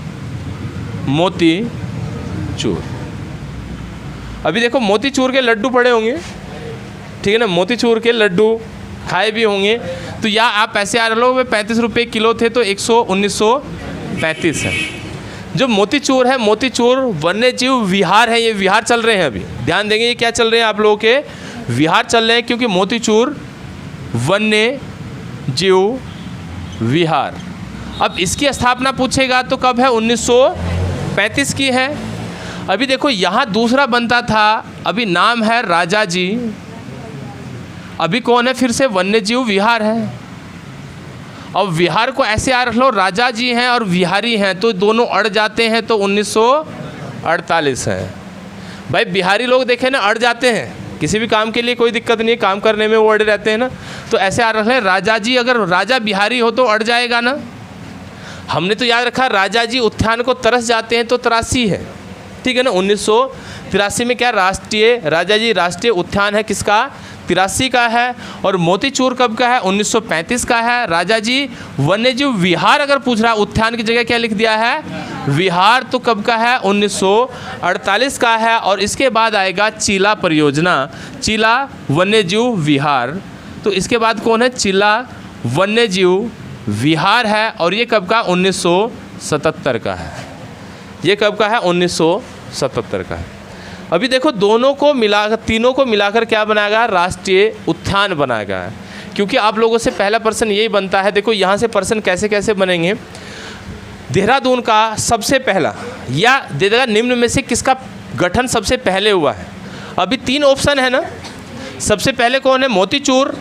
Speaker 1: मोती चूर। अभी देखो मोतीचूर के लड्डू पड़े होंगे, ठीक है ना, मोतीचूर के लड्डू खाए भी होंगे। तो या आप ऐसे आ रहे हो 35 रुपये किलो थे तो 1935 है। जो मोतीचूर है, मोतीचूर वन्यजीव विहार है, ये विहार चल रहे हैं अभी, ध्यान देंगे ये क्या चल रहे हैं आप लोगों के? विहार चल रहे हैं, क्योंकि मोतीचूर वन्य जीव विहार। अब इसकी स्थापना पूछेगा तो कब है? 1935 की है। अभी देखो यहाँ दूसरा बनता था, अभी नाम है राजा जी, अभी कौन है? फिर से वन्यजीव विहार है। अब विहार को ऐसे याद रख लो, राजा जी हैं और विहारी हैं तो दोनों अड़ जाते हैं, तो 1948 है। भाई बिहारी लोग देखे ना, अड़ जाते हैं, किसी भी काम के लिए कोई दिक्कत नहीं है, काम करने में वो अड़े रहते हैं ना। तो ऐसे याद रख लें, राजा जी, अगर राजा बिहारी हो तो अड़ जाएगा ना। हमने तो याद रखा राजा जी उद्यान को तरस जाते हैं तो 83 है, ठीक है ना। 1983 में क्या राष्ट्रीय, राजा जी राष्ट्रीय उद्यान है किसका? 83 का है। और मोतीचूर कब का है? 1935 का है। राजा जी वन्यजीव विहार अगर पूछ रहा है, उद्यान की जगह क्या लिख दिया है? विहार, तो कब का है? 1948 का है। और इसके बाद आएगा चिला परियोजना, चिला वन्यजीव विहार। तो इसके बाद कौन है? चिला वन्यजीव विहार है। और ये कब का? 1977 का है। ये कब का है? 1977 का है। अभी देखो दोनों को मिलाकर, तीनों को मिलाकर क्या बनाएगा? राष्ट्रीय उद्यान बनाएगा। क्योंकि आप लोगों से पहला प्रश्न यही बनता है। देखो यहाँ से प्रश्न कैसे कैसे बनेंगे। देहरादून का सबसे पहला, या दे देगा निम्न में से किसका गठन सबसे पहले हुआ है? अभी 3 ऑप्शन है ना। सबसे पहले कौन है? मोतीचूर,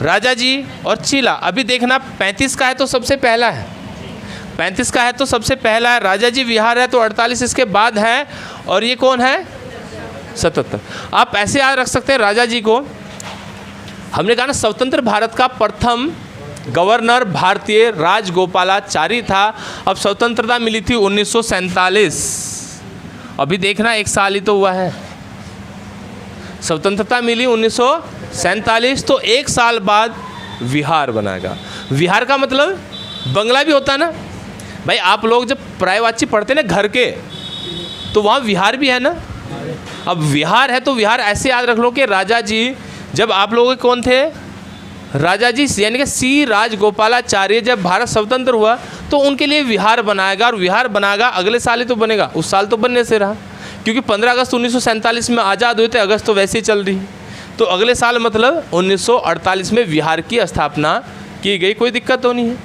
Speaker 1: राजा जी और चिला। अभी देखना 35 का है तो सबसे पहला है, 35 का है तो सबसे पहला है। राजा जी विहार है तो 48 इसके बाद है। और ये कौन है? 77। आप ऐसे याद रख सकते हैं, राजा जी को हमने कहा ना स्वतंत्र भारत का प्रथम गवर्नर भारतीय राजगोपालाचारी था। अब स्वतंत्रता मिली थी 1947। अभी देखना 1 साल ही तो हुआ है, स्वतंत्रता मिली 1947, तो 1 साल बाद विहार बनाएगा। विहार का मतलब बंगला भी होता है ना भाई। आप लोग जब प्रायवाची पढ़ते ना घर के, तो वहाँ विहार भी है ना। अब विहार है तो विहार ऐसे याद रख लो कि राजा जी, जब आप लोग कौन थे? राजा जी, यानी कि सी राजगोपालाचार्य जब भारत स्वतंत्र हुआ तो उनके लिए विहार बनाएगा। और विहार बनाएगा अगले साल ही तो बनेगा, उस साल तो बनने से रहा, क्योंकि 15 अगस्त 1947 में आज़ाद हुए थे, अगस्त तो वैसे ही चल रही, तो अगले साल मतलब 1948 में विहार की स्थापना की गई। कोई दिक्कत तो नहीं है।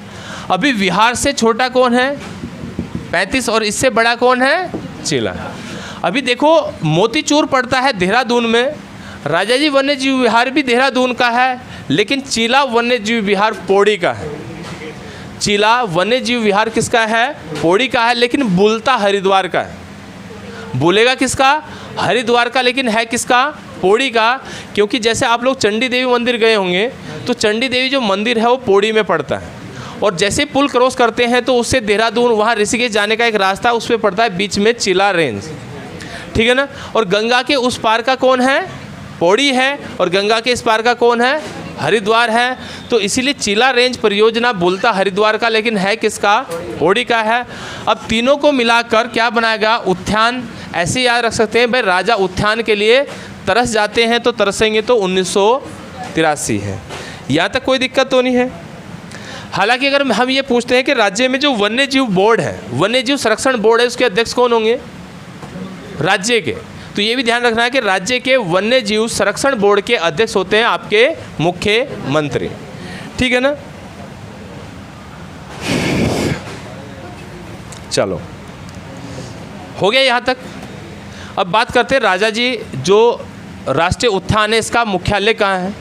Speaker 1: अभी विहार से छोटा कौन है? 35। और इससे बड़ा कौन है? चिला। अभी देखो मोतीचूर पड़ता है देहरादून में, राजा जी वन्यजीव विहार भी देहरादून का है, लेकिन चिला वन्यजीव विहार पौड़ी का है। चिला वन्यजीव विहार किसका है? पौड़ी का है, लेकिन बुलता हरिद्वार का है। बोलेगा किसका? हरिद्वार का, लेकिन है किसका? पौड़ी का। क्योंकि जैसे आप लोग चंडी देवी मंदिर गए होंगे तो चंडी देवी जो मंदिर है वो पौड़ी में पड़ता है। और जैसे पुल क्रॉस करते हैं तो उससे देहरादून, वहाँ ऋषिकेश जाने का एक रास्ता उस पर पड़ता है, बीच में चिला रेंज, ठीक है ना। और गंगा के उस पार का कौन है? पौड़ी है। और गंगा के इस पार का कौन है? हरिद्वार है। तो इसीलिए चिला रेंज परियोजना बोलता हरिद्वार का, लेकिन है किसका? पौड़ी का है। अब तीनों को मिलाकर क्या बनाएगा? उद्यान। ऐसे याद रख सकते हैं भाई, राजा उद्यान के लिए तरस जाते हैं तो तरसेंगे तो 1983 है। यहाँ तक कोई दिक्कत तो नहीं है। हालांकि अगर हम ये पूछते हैं कि राज्य में जो वन्यजीव बोर्ड है, वन्यजीव संरक्षण बोर्ड है, उसके अध्यक्ष कौन होंगे? राज्य के। तो ये भी ध्यान रखना है कि राज्य के वन्य जीव संरक्षण बोर्ड के अध्यक्ष होते हैं आपके मुख्यमंत्री, ठीक है ना। चलो हो गया यहाँ तक। अब बात करते हैं राजा जी, जो राष्ट्रीय उद्यान है इसका मुख्यालय कहाँ है?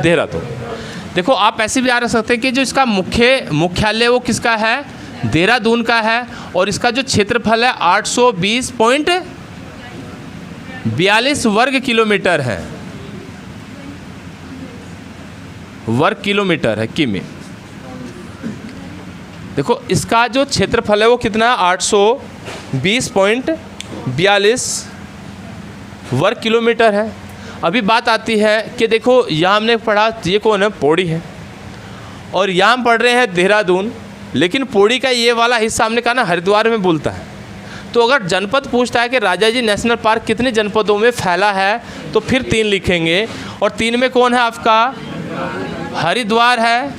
Speaker 1: देहरादून। देखो आप ऐसे भी आ रख सकते हैं कि जो इसका मुख्यालय वो किसका है? देहरादून का है, और इसका जो क्षेत्रफल है 820.42 वर्ग किलोमीटर है, वर्ग किलोमीटर है, किमी। देखो इसका जो क्षेत्रफल है वो कितना? 820.42 वर्ग किलोमीटर है। अभी बात आती है कि देखो यहाँ हमने पढ़ा ये कौन है? पौड़ी है, और यहाँ हम पढ़ रहे हैं देहरादून, लेकिन पौड़ी का ये वाला हिस्सा हमने कहा ना हरिद्वार में बोलता है। तो अगर जनपद पूछता है कि राजाजी नेशनल पार्क कितने जनपदों में फैला है, तो फिर 3 लिखेंगे, और 3 में कौन है आपका? हरिद्वार है,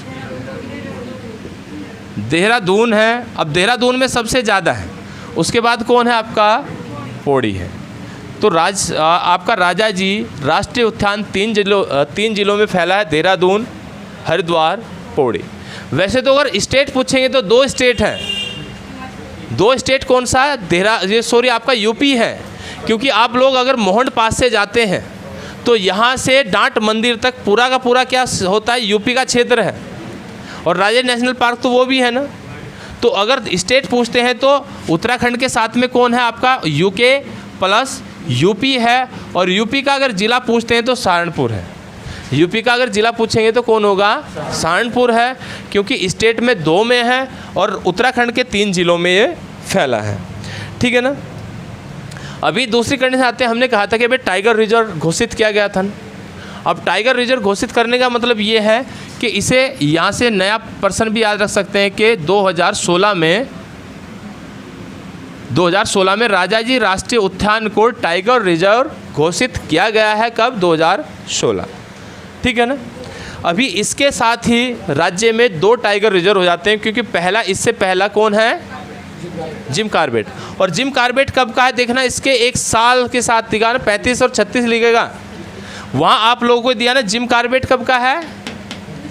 Speaker 1: देहरादून है। अब देहरादून में सबसे ज़्यादा है, उसके बाद कौन है आपका? पौड़ी है। तो आपका राजा जी राष्ट्रीय उद्यान 3 जिलों में फैला है, देहरादून, हरिद्वार, पौड़ी। वैसे तो अगर स्टेट पूछेंगे तो 2 स्टेट हैं। 2 स्टेट कौन सा है? आपका यूपी है, क्योंकि आप लोग अगर मोहन पास से जाते हैं तो यहाँ से डांट मंदिर तक पूरा का पूरा क्या होता है? यूपी का क्षेत्र है, और राजा नेशनल पार्क तो वो भी है ना। तो अगर स्टेट पूछते हैं तो उत्तराखंड के साथ में कौन है आपका? यूके प्लस यूपी है, और यूपी का अगर ज़िला पूछते हैं तो सहारनपुर है। यूपी का अगर ज़िला पूछेंगे तो कौन होगा? सहारनपुर है, क्योंकि स्टेट में 2 में है और उत्तराखंड के 3 जिलों में ये फैला है, ठीक है ना। अभी दूसरी कंडीशन आते हैं, हमने कहा था कि भाई टाइगर रिजर्व घोषित किया गया था। अब टाइगर रिजर्व घोषित करने का मतलब ये है कि इसे यहाँ से नया पर्सन भी याद रख सकते हैं कि 2016 में राजाजी राष्ट्रीय उद्यान को टाइगर रिजर्व घोषित किया गया है। कब? 2016, ठीक है ना। अभी इसके साथ ही राज्य में 2 टाइगर रिजर्व हो जाते हैं, क्योंकि इससे पहला कौन है? Jim Corbett. और जिम कॉर्बेट कब का है देखना, इसके 1 साल के साथ दिखा ना, 35 और 36 लिखेगा। वहाँ आप लोगों को दिया ना जिम कॉर्बेट कब का है?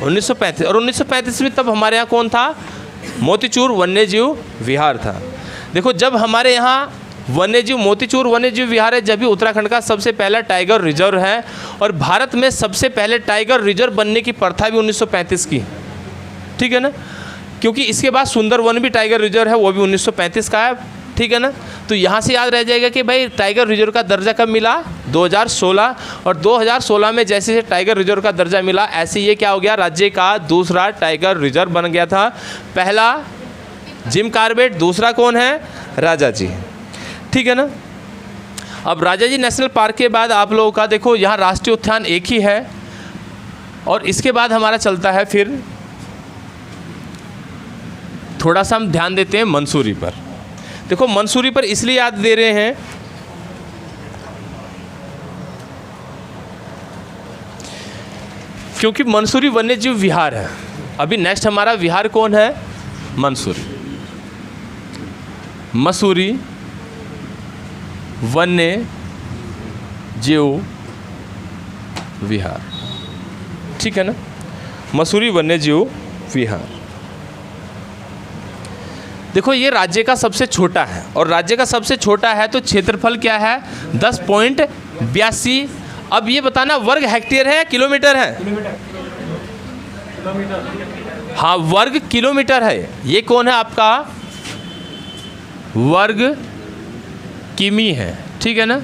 Speaker 1: 1935। और 1935 में तब हमारे यहाँ कौन था? मोतीचूर वन्यजीव विहार था। देखो जब हमारे यहाँ मोतीचूर वन्यजीव विहार है, जब भी उत्तराखंड का सबसे पहला टाइगर रिजर्व है, और भारत में सबसे पहले टाइगर रिजर्व बनने की प्रथा भी 1935 की, ठीक है ना। क्योंकि इसके बाद सुंदरवन भी टाइगर रिजर्व है, वो भी 1935 का है, ठीक है ना। तो यहाँ से याद रह जाएगा कि भाई टाइगर रिजर्व का दर्जा कब मिला? 2016। और 2016 में जैसे जैसे टाइगर रिजर्व का दर्जा मिला, ऐसे ये क्या हो गया? राज्य का दूसरा टाइगर रिजर्व बन गया था। पहला जिम कॉर्बेट, दूसरा कौन है? राजा जी, ठीक है ना। अब राजा जी नेशनल पार्क के बाद आप लोगों का देखो यहाँ राष्ट्रीय उद्यान एक ही है, और इसके बाद हमारा चलता है फिर थोड़ा सा हम ध्यान देते हैं मंसूरी पर। देखो मंसूरी पर इसलिए याद दे रहे हैं क्योंकि मंसूरी वन्यजीव विहार है। अभी नेक्स्ट हमारा विहार कौन है? मसूरी वन्य जीव विहार, ठीक है ना। मसूरी वन्य जीव विहार देखो ये राज्य का सबसे छोटा है, और राज्य का सबसे छोटा है तो क्षेत्रफल क्या है? 10.82। अब ये बताना वर्ग हेक्टेयर है या किलोमीटर है? हाँ वर्ग किलोमीटर है। ये कौन है आपका? वर्ग किमी है, ठीक है ना।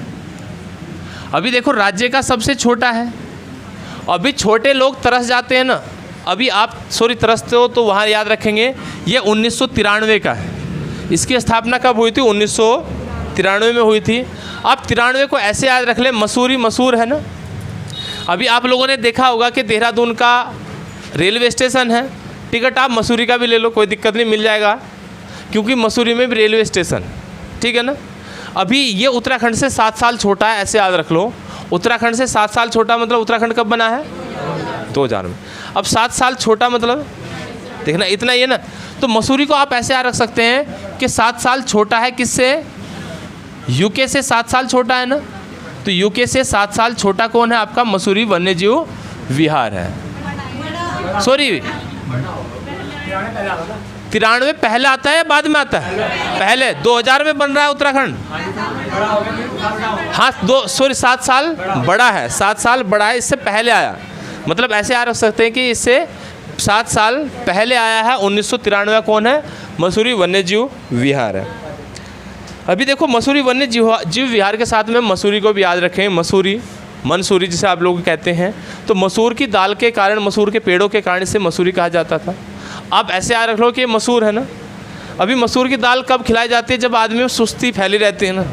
Speaker 1: अभी देखो राज्य का सबसे छोटा है। अभी छोटे लोग तरस जाते हैं ना, अभी आप तरसते हो तो वहाँ याद रखेंगे ये 1993 का है। इसकी स्थापना कब हुई थी? 1993 में हुई थी। आप 93 को ऐसे याद रख ले, मसूरी मसूर है ना। अभी आप लोगों ने देखा होगा कि देहरादून का रेलवे स्टेशन है, टिकट आप मसूरी का भी ले लो, कोई दिक्कत नहीं, मिल जाएगा, क्योंकि मसूरी में भी रेलवे स्टेशन, ठीक है ना। अभी ये उत्तराखंड से 7 साल छोटा है, ऐसे याद रख लो। उत्तराखंड से 7 साल छोटा मतलब उत्तराखंड कब बना है? 2000 में। अब 7 साल छोटा मतलब देखना इतना ही है ना। तो मसूरी को आप ऐसे याद रख सकते हैं कि 7 साल छोटा है किससे? यूके से 7 साल छोटा है ना, तो यूके से 7 साल छोटा कौन है आपका? मसूरी वन्यजीव विहार है। सॉरी 93 पहले आता है या बाद में आता है? पहले 2000 में बन रहा है उत्तराखंड। हाँ 7 साल बड़ा है, 7 साल बड़ा है, इससे पहले आया। मतलब ऐसे आ रख सकते हैं कि इससे 7 साल पहले आया है। 1993 कौन है? मसूरी वन्यजीव विहार है। अभी देखो मसूरी वन्यजीव विहार के साथ में मसूरी को भी याद रखें। मसूरी, मंसूरी जिसे आप लोग कहते हैं, तो मसूर की दाल के कारण, मसूर के पेड़ों के कारण इसे मसूरी कहा जाता था। आप ऐसे याद रख लो कि ये मसूर है ना। अभी मसूर की दाल कब खिलाई जाती है? जब आदमी में सुस्ती फैली रहती है ना,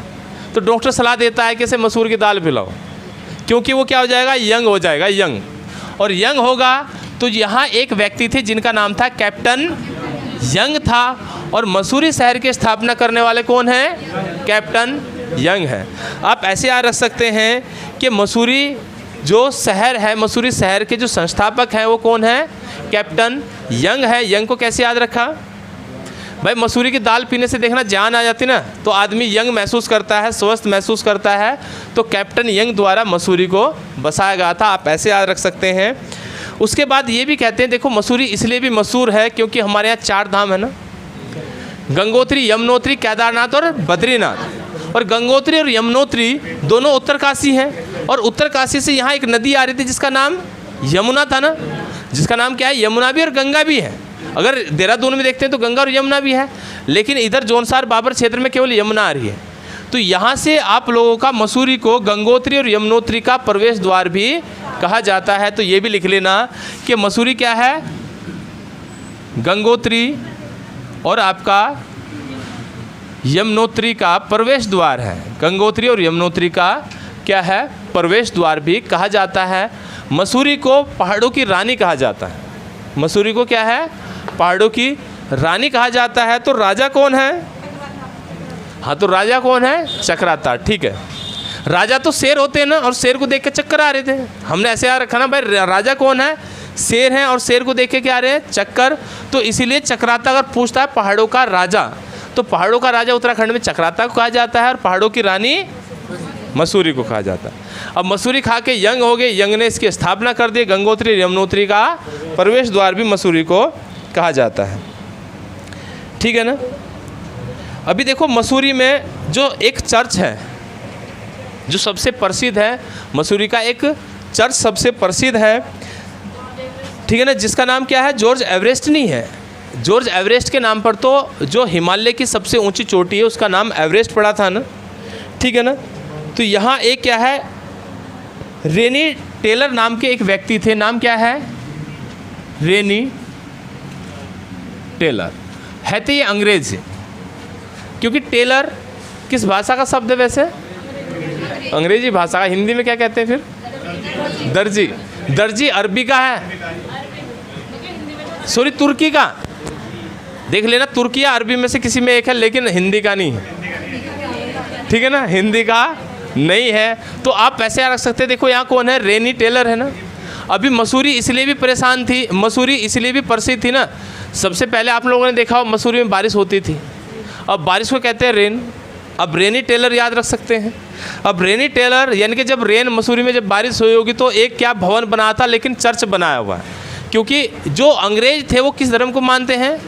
Speaker 1: तो डॉक्टर सलाह देता है कि इसे मसूर की दाल पिलाओ, क्योंकि वो क्या हो जाएगा? यंग हो जाएगा, यंग। और यंग होगा तो यहाँ एक व्यक्ति थे जिनका नाम था कैप्टन यंग था, और मसूरी शहर की स्थापना करने वाले कौन हैं? कैप्टन यंग है। आप ऐसे याद रख सकते हैं कि मसूरी जो शहर है, मसूरी शहर के जो संस्थापक हैं वो कौन है? कैप्टन यंग है। यंग को कैसे याद रखा भाई? मसूरी की दाल पीने से देखना जान आ जाती ना, तो आदमी यंग महसूस करता है, स्वस्थ महसूस करता है। तो कैप्टन यंग द्वारा मसूरी को बसाया गया था। आप ऐसे याद रख सकते हैं। उसके बाद ये भी कहते हैं, देखो मसूरी इसलिए भी मशहूर है क्योंकि हमारे यहाँ 4 धाम है ना, गंगोत्री, यमुनोत्री, केदारनाथ और बद्रीनाथ। और गंगोत्री और यमुनोत्री दोनों उत्तरकाशी हैं, और उत्तरकाशी से यहाँ एक नदी आ रही थी जिसका नाम यमुना था ना, जिसका नाम क्या है? यमुना भी और गंगा भी है। अगर देहरादून में देखते हैं तो गंगा और यमुना भी है, लेकिन इधर जौनसार बाबर क्षेत्र में केवल यमुना आ रही है। तो यहाँ से आप लोगों का मसूरी को गंगोत्री और यमुनोत्री का प्रवेश द्वार भी कहा जाता है। तो ये भी लिख लेना कि मसूरी क्या है? गंगोत्री और आपका यमुनोत्री का प्रवेश द्वार है। गंगोत्री और यमुनोत्री का क्या है? प्रवेश द्वार भी कहा जाता है। मसूरी को पहाड़ों की रानी कहा जाता है। मसूरी को क्या है? पहाड़ों की रानी कहा जाता है। तो राजा कौन है? हाँ, तो राजा कौन है? चक्राता। ठीक है, राजा तो शेर होते हैं ना, और शेर को देख के चक्कर आ रहे थे। हमने ऐसे याद रखा ना भाई, राजा कौन है? शेर हैं, और शेर को देख के क्या आ रहे हैं? चक्कर। तो इसीलिए चक्राता अगर पूछता है पहाड़ों का राजा, तो पहाड़ों का राजा उत्तराखंड में चक्राता को कहा जाता है, और पहाड़ों की रानी मसूरी को कहा जाता है। अब मसूरी खा के यंग हो गए, यंग ने इसकी स्थापना कर दी। गंगोत्री यमुनोत्री का प्रवेश द्वार भी मसूरी को कहा जाता है। ठीक है ना। अभी देखो मसूरी में जो एक चर्च है जो सबसे प्रसिद्ध है, मसूरी का एक चर्च सबसे प्रसिद्ध है, ठीक है ना, जिसका नाम क्या है? जॉर्ज एवरेस्ट नहीं है। जॉर्ज एवरेस्ट के नाम पर तो जो हिमालय की सबसे ऊंची चोटी है उसका नाम एवरेस्ट पड़ा था ना, ठीक है ना। तो यहाँ एक क्या है? रेनी टेलर नाम के एक व्यक्ति थे। नाम क्या है? रेनी टेलर है। तो ये अंग्रेज, क्योंकि टेलर किस भाषा का शब्द है वैसे? अंग्रेजी भाषा का। हिंदी में क्या कहते हैं फिर? दर्जी। दर्जी अरबी का है, सॉरी तुर्की का। देख लेना, तुर्की या अरबी में से किसी में एक है, लेकिन हिंदी का नहीं है, ठीक है ना, हिंदी का नहीं है। तो आप पैसे रख सकते हैं। देखो यहाँ कौन है? रेनी टेलर है ना। अभी मसूरी इसलिए भी परेशान थी, मसूरी इसलिए भी प्रसिद्ध थी ना, सबसे पहले आप लोगों ने देखा हो मसूरी में बारिश होती थी। अब बारिश को कहते हैं रेन। अब रेनी टेलर याद रख सकते हैं। अब रेनी टेलर यानी कि जब रेन मसूरी में जब बारिश हुई होगी तो एक क्या भवन बना था, लेकिन चर्च बनाया हुआ है, क्योंकि जो अंग्रेज थे वो किस धर्म को मानते हैं?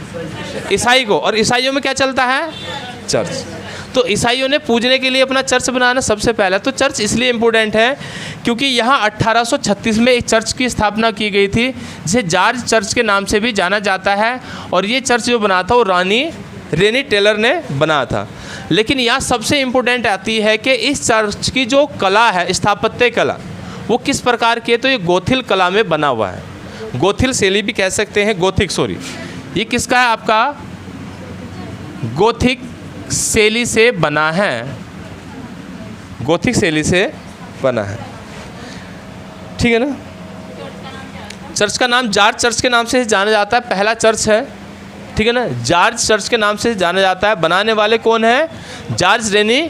Speaker 1: ईसाई को। और ईसाइयों में क्या चलता है? चर्च। तो ईसाइयों ने पूजने के लिए अपना चर्च बनाना सबसे पहला। तो चर्च इसलिए इम्पोर्टेंट है क्योंकि यहाँ 1836 में एक चर्च की स्थापना की गई थी, जिसे जॉर्ज चर्च के नाम से भी जाना जाता है। और ये चर्च जो बना था वो रेनी टेलर ने बना था। लेकिन यहाँ सबसे इम्पोर्टेंट आती है कि इस चर्च की जो कला है, स्थापत्य कला, वो किस प्रकार की है? तो ये गोथिल कला में बना हुआ है। गोथिल शैली भी कह सकते हैं, गोथिक, सॉरी, ये किसका है? आपका गोथिक शैली से बना है, गोथिक शैली से बना है, ठीक है ना। चर्च का नाम जॉर्ज चर्च के नाम से जाना जाता है, पहला चर्च है, ठीक है ना, जॉर्ज चर्च के नाम से जाना जाता है। बनाने वाले कौन है? जॉर्ज रेनी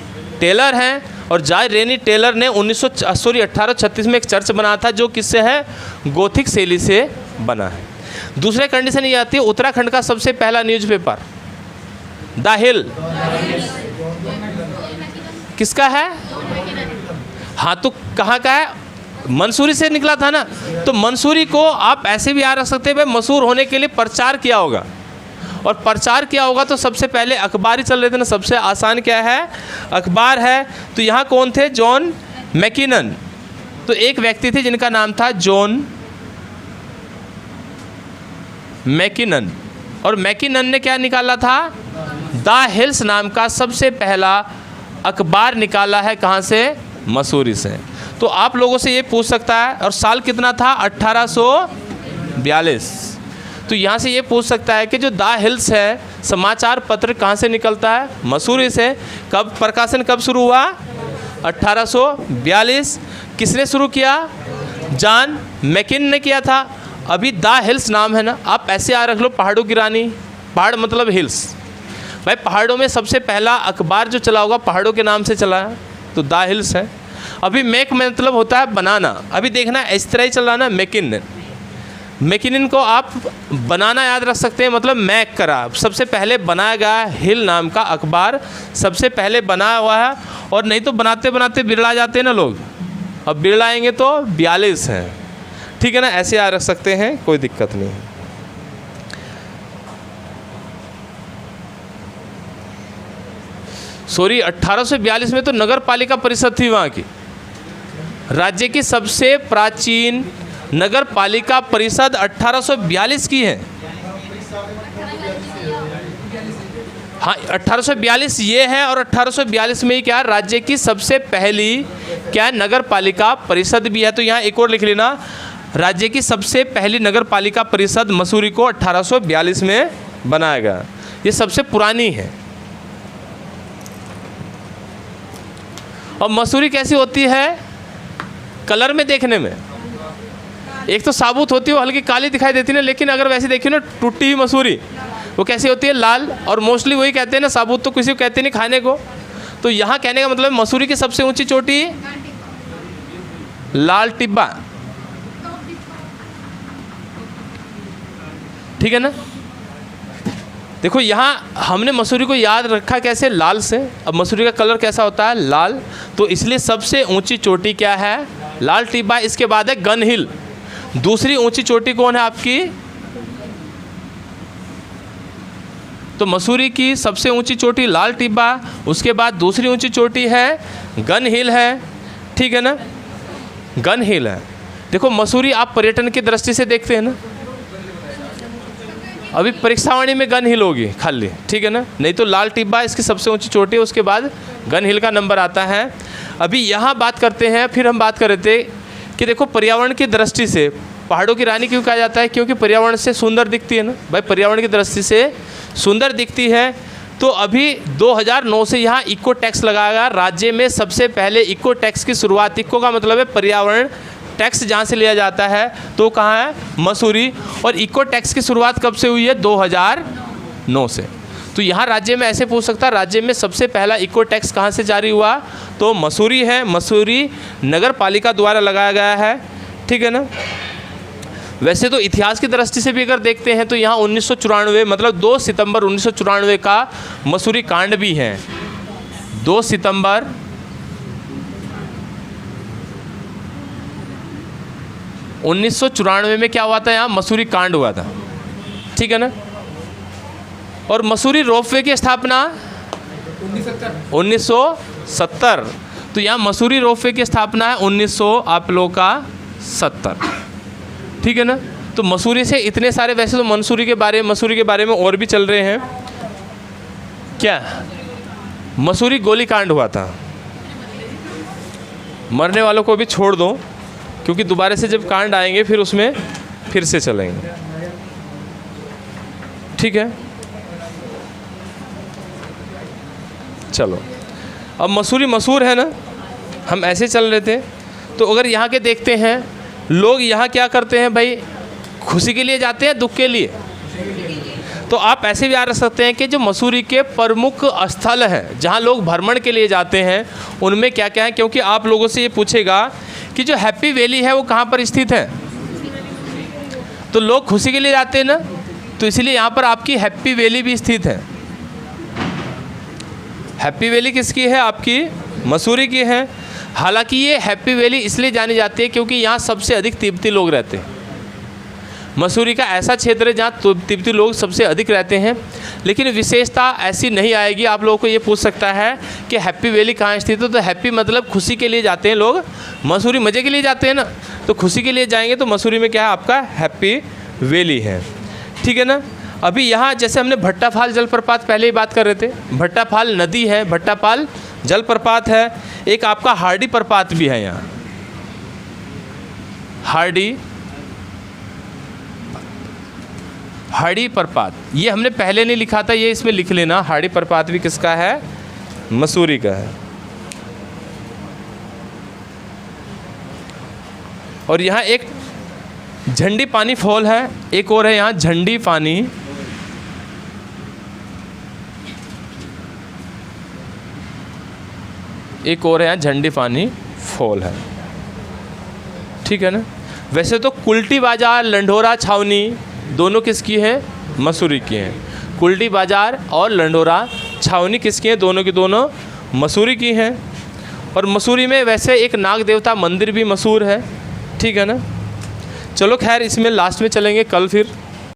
Speaker 1: टेलर हैं। और जॉर्ज रेनी टेलर ने 1836 में एक चर्च बनाया था जो किससे है? गोथिक शैली से बना है। दूसरे कंडीशन ये आती है, उत्तराखंड का सबसे पहला न्यूज़पेपर द हिल, किसका है? हाँ, तो कहाँ का है? मंसूरी से निकला था ना। तो मंसूरी को आप ऐसे भी याद रख सकते हैं, भाई मशहूर होने के लिए प्रचार किया होगा, और प्रचार किया होगा तो सबसे पहले अखबार ही चल रहे थे ना। सबसे आसान क्या है? अखबार है। तो यहाँ कौन थे? John Mackinnon. तो एक व्यक्ति थे जिनका नाम था जॉन मैकिनन, और मैकिनन ने क्या निकाला था? द हिल्स नाम का सबसे पहला अखबार निकाला है। कहाँ से? मसूरी से। तो आप लोगों से ये पूछ सकता है, और साल कितना था? 1842। तो यहाँ से ये पूछ सकता है कि जो द हिल्स है समाचार पत्र कहाँ से निकलता है? मसूरी से। कब प्रकाशन कब शुरू हुआ? 1842। किसने शुरू किया? जॉन मैकिनन ने किया था। अभी द हिल्स नाम है ना, आप ऐसे याद रख लो, पहाड़ों की रानी। पहाड़ मतलब हिल्स। भाई पहाड़ों में सबसे पहला अखबार जो चला होगा पहाड़ों के नाम से चला है, तो द हिल्स है। अभी मैक मतलब होता है बनाना। अभी देखना इस तरह ही चल रहा ना, मैकिनन को आप बनाना याद रख सकते हैं, मतलब मैक करा। सबसे पहले बनाया गया हिल नाम का अखबार सबसे पहले बनाया हुआ है। और नहीं तो बनाते बनाते बिरला जाते हैं ना लोग, अब बिरलाएंगे तो 42 है। ठीक है ना, ऐसे याद रख सकते हैं, कोई दिक्कत नहीं है। सॉरी, 1842 में तो नगर पालिका परिषद थी वहाँ की। राज्य की सबसे प्राचीन नगर पालिका परिषद 1842 की है। हाँ, 1842 ये है, और 1842 में ही क्या राज्य की सबसे पहली क्या नगर पालिका परिषद भी है। तो यहाँ एक और लिख लेना, राज्य की सबसे पहली नगर पालिका परिषद मसूरी को 1842 में बनाया गया। ये सबसे पुरानी है। और मसूरी कैसी होती है? कलर में देखने में एक तो साबुत होती है, वो हल्की काली दिखाई देती है ना, लेकिन अगर वैसे देखिए ना टूटी हुई मसूरी, वो कैसी होती है? लाल। और मोस्टली वही कहते हैं ना, साबुत तो किसी को कहते नहीं खाने को। तो यहाँ कहने का मतलब मसूरी की सबसे ऊंची चोटी लाल टिब्बा। ठीक है ना। देखो यहाँ हमने मसूरी को याद रखा कैसे? लाल से। अब मसूरी का कलर कैसा होता है? लाल। तो इसलिए सबसे ऊंची चोटी क्या है? लाल टिब्बा। इसके बाद है गन हिल। दूसरी ऊंची चोटी कौन है आपकी? तो मसूरी की सबसे ऊंची चोटी लाल टिब्बा, उसके बाद दूसरी ऊंची चोटी है गन हिल है। ठीक है ना, गन हिल है। देखो मसूरी आप पर्यटन की दृष्टि से देखते हैं ना, अभी परीक्षावाणी में गन हिल होगी खाली। ठीक है ना, नहीं तो लाल टिब्बा इसकी सबसे ऊंची चोटी है, उसके बाद गन हिल का नंबर आता है। अभी यहाँ बात करते हैं, फिर हम बात कर रहे थे कि देखो पर्यावरण की दृष्टि से पहाड़ों की रानी क्यों कहा जाता है? क्योंकि पर्यावरण से सुंदर दिखती है ना भाई, पर्यावरण की दृष्टि से सुंदर दिखती है। तो अभी 2009 से यहाँ इको टैक्स लगाया गया। राज्य में सबसे पहले इको टैक्स की शुरुआत, इको का मतलब है पर्यावरण, टैक्स जहाँ से लिया जाता है तो कहाँ है? मसूरी। और इको टैक्स की शुरुआत कब से हुई है? 2009 से। तो यहाँ राज्य में ऐसे पूछ सकता है, राज्य में सबसे पहला इको टैक्स कहाँ से जारी हुआ? तो मसूरी है। मसूरी नगर पालिका द्वारा लगाया गया है। ठीक है ना। वैसे तो इतिहास की दृष्टि से भी अगर देखते हैं तो यहाँ 1994 मतलब 2 सितंबर 1994 का मसूरी कांड भी है। 2 सितंबर 1994 में क्या हुआ था? यहाँ मसूरी कांड हुआ था। ठीक है ना। और मसूरी रोपवे की स्थापना 1970। तो यहाँ मसूरी रोपवे की स्थापना है 1970। ठीक है ना। तो मसूरी से इतने सारे, वैसे तो मसूरी के बारे में और भी चल रहे हैं। क्या मसूरी गोली कांड हुआ था? मरने वालों को भी छोड़ दो, क्योंकि दोबारा से जब कांड आएंगे फिर उसमें फिर से चलेंगे। ठीक है, चलो अब मसूरी मशहूर है ना, हम ऐसे चल रहे थे। तो अगर यहाँ के देखते हैं लोग, यहाँ क्या करते हैं भाई? खुशी के लिए जाते हैं, दुख के लिए? तो आप ऐसे भी याद रख सकते हैं कि जो मसूरी के प्रमुख स्थल हैं जहाँ लोग भ्रमण के लिए जाते हैं उनमें क्या क्या है, क्योंकि आप लोगों से ये पूछेगा कि जो हैप्पी वैली है वो कहाँ पर स्थित है। तो लोग खुशी के लिए जाते हैं ना, तो इसलिए यहाँ पर आपकी हैप्पी वैली भी स्थित है। हैप्पी वैली किसकी है? आपकी मसूरी की है। हालांकि ये हैप्पी वैली इसलिए जानी जाती है क्योंकि यहाँ सबसे अधिक तिब्बती लोग रहते हैं। मसूरी का ऐसा क्षेत्र है जहाँ तिब्बती लोग सबसे अधिक रहते हैं। लेकिन विशेषता ऐसी नहीं आएगी। आप लोगों को ये पूछ सकता है कि हैप्पी वैली कहाँ स्थित है, तो हैप्पी मतलब खुशी के लिए जाते हैं लोग, मसूरी मज़े के लिए जाते हैं ना, तो खुशी के लिए जाएंगे तो मसूरी में क्या है? आपका हैप्पी वैली है। ठीक है ना। अभी यहाँ जैसे हमने भट्टाफाल जलप्रपात पहले ही बात कर रहे थे, भट्टाफाल नदी है, भट्टाफाल जलप्रपात है, एक आपका हार्डी प्रपात भी है यहाँ, हार्डी प्रपात। ये हमने पहले नहीं लिखा था, ये इसमें लिख लेना। हार्डी प्रपात भी किसका है? मसूरी का है। और यहाँ एक झंडी पानी फॉल है, एक और है यहाँ झंडी पानी, एक और है यहाँ झंडी पानी फॉल है। ठीक है ना। वैसे तो कुल्टी बाजार, लंढोरा छावनी दोनों किसकी है? मसूरी की हैं। कुल्टी बाजार और लंढोरा छावनी किसकी हैं? दोनों की दोनों मसूरी की हैं। और मसूरी में वैसे एक नाग देवता मंदिर भी मशहूर है। ठीक है ना। चलो खैर, इसमें लास्ट में चलेंगे कल फिर।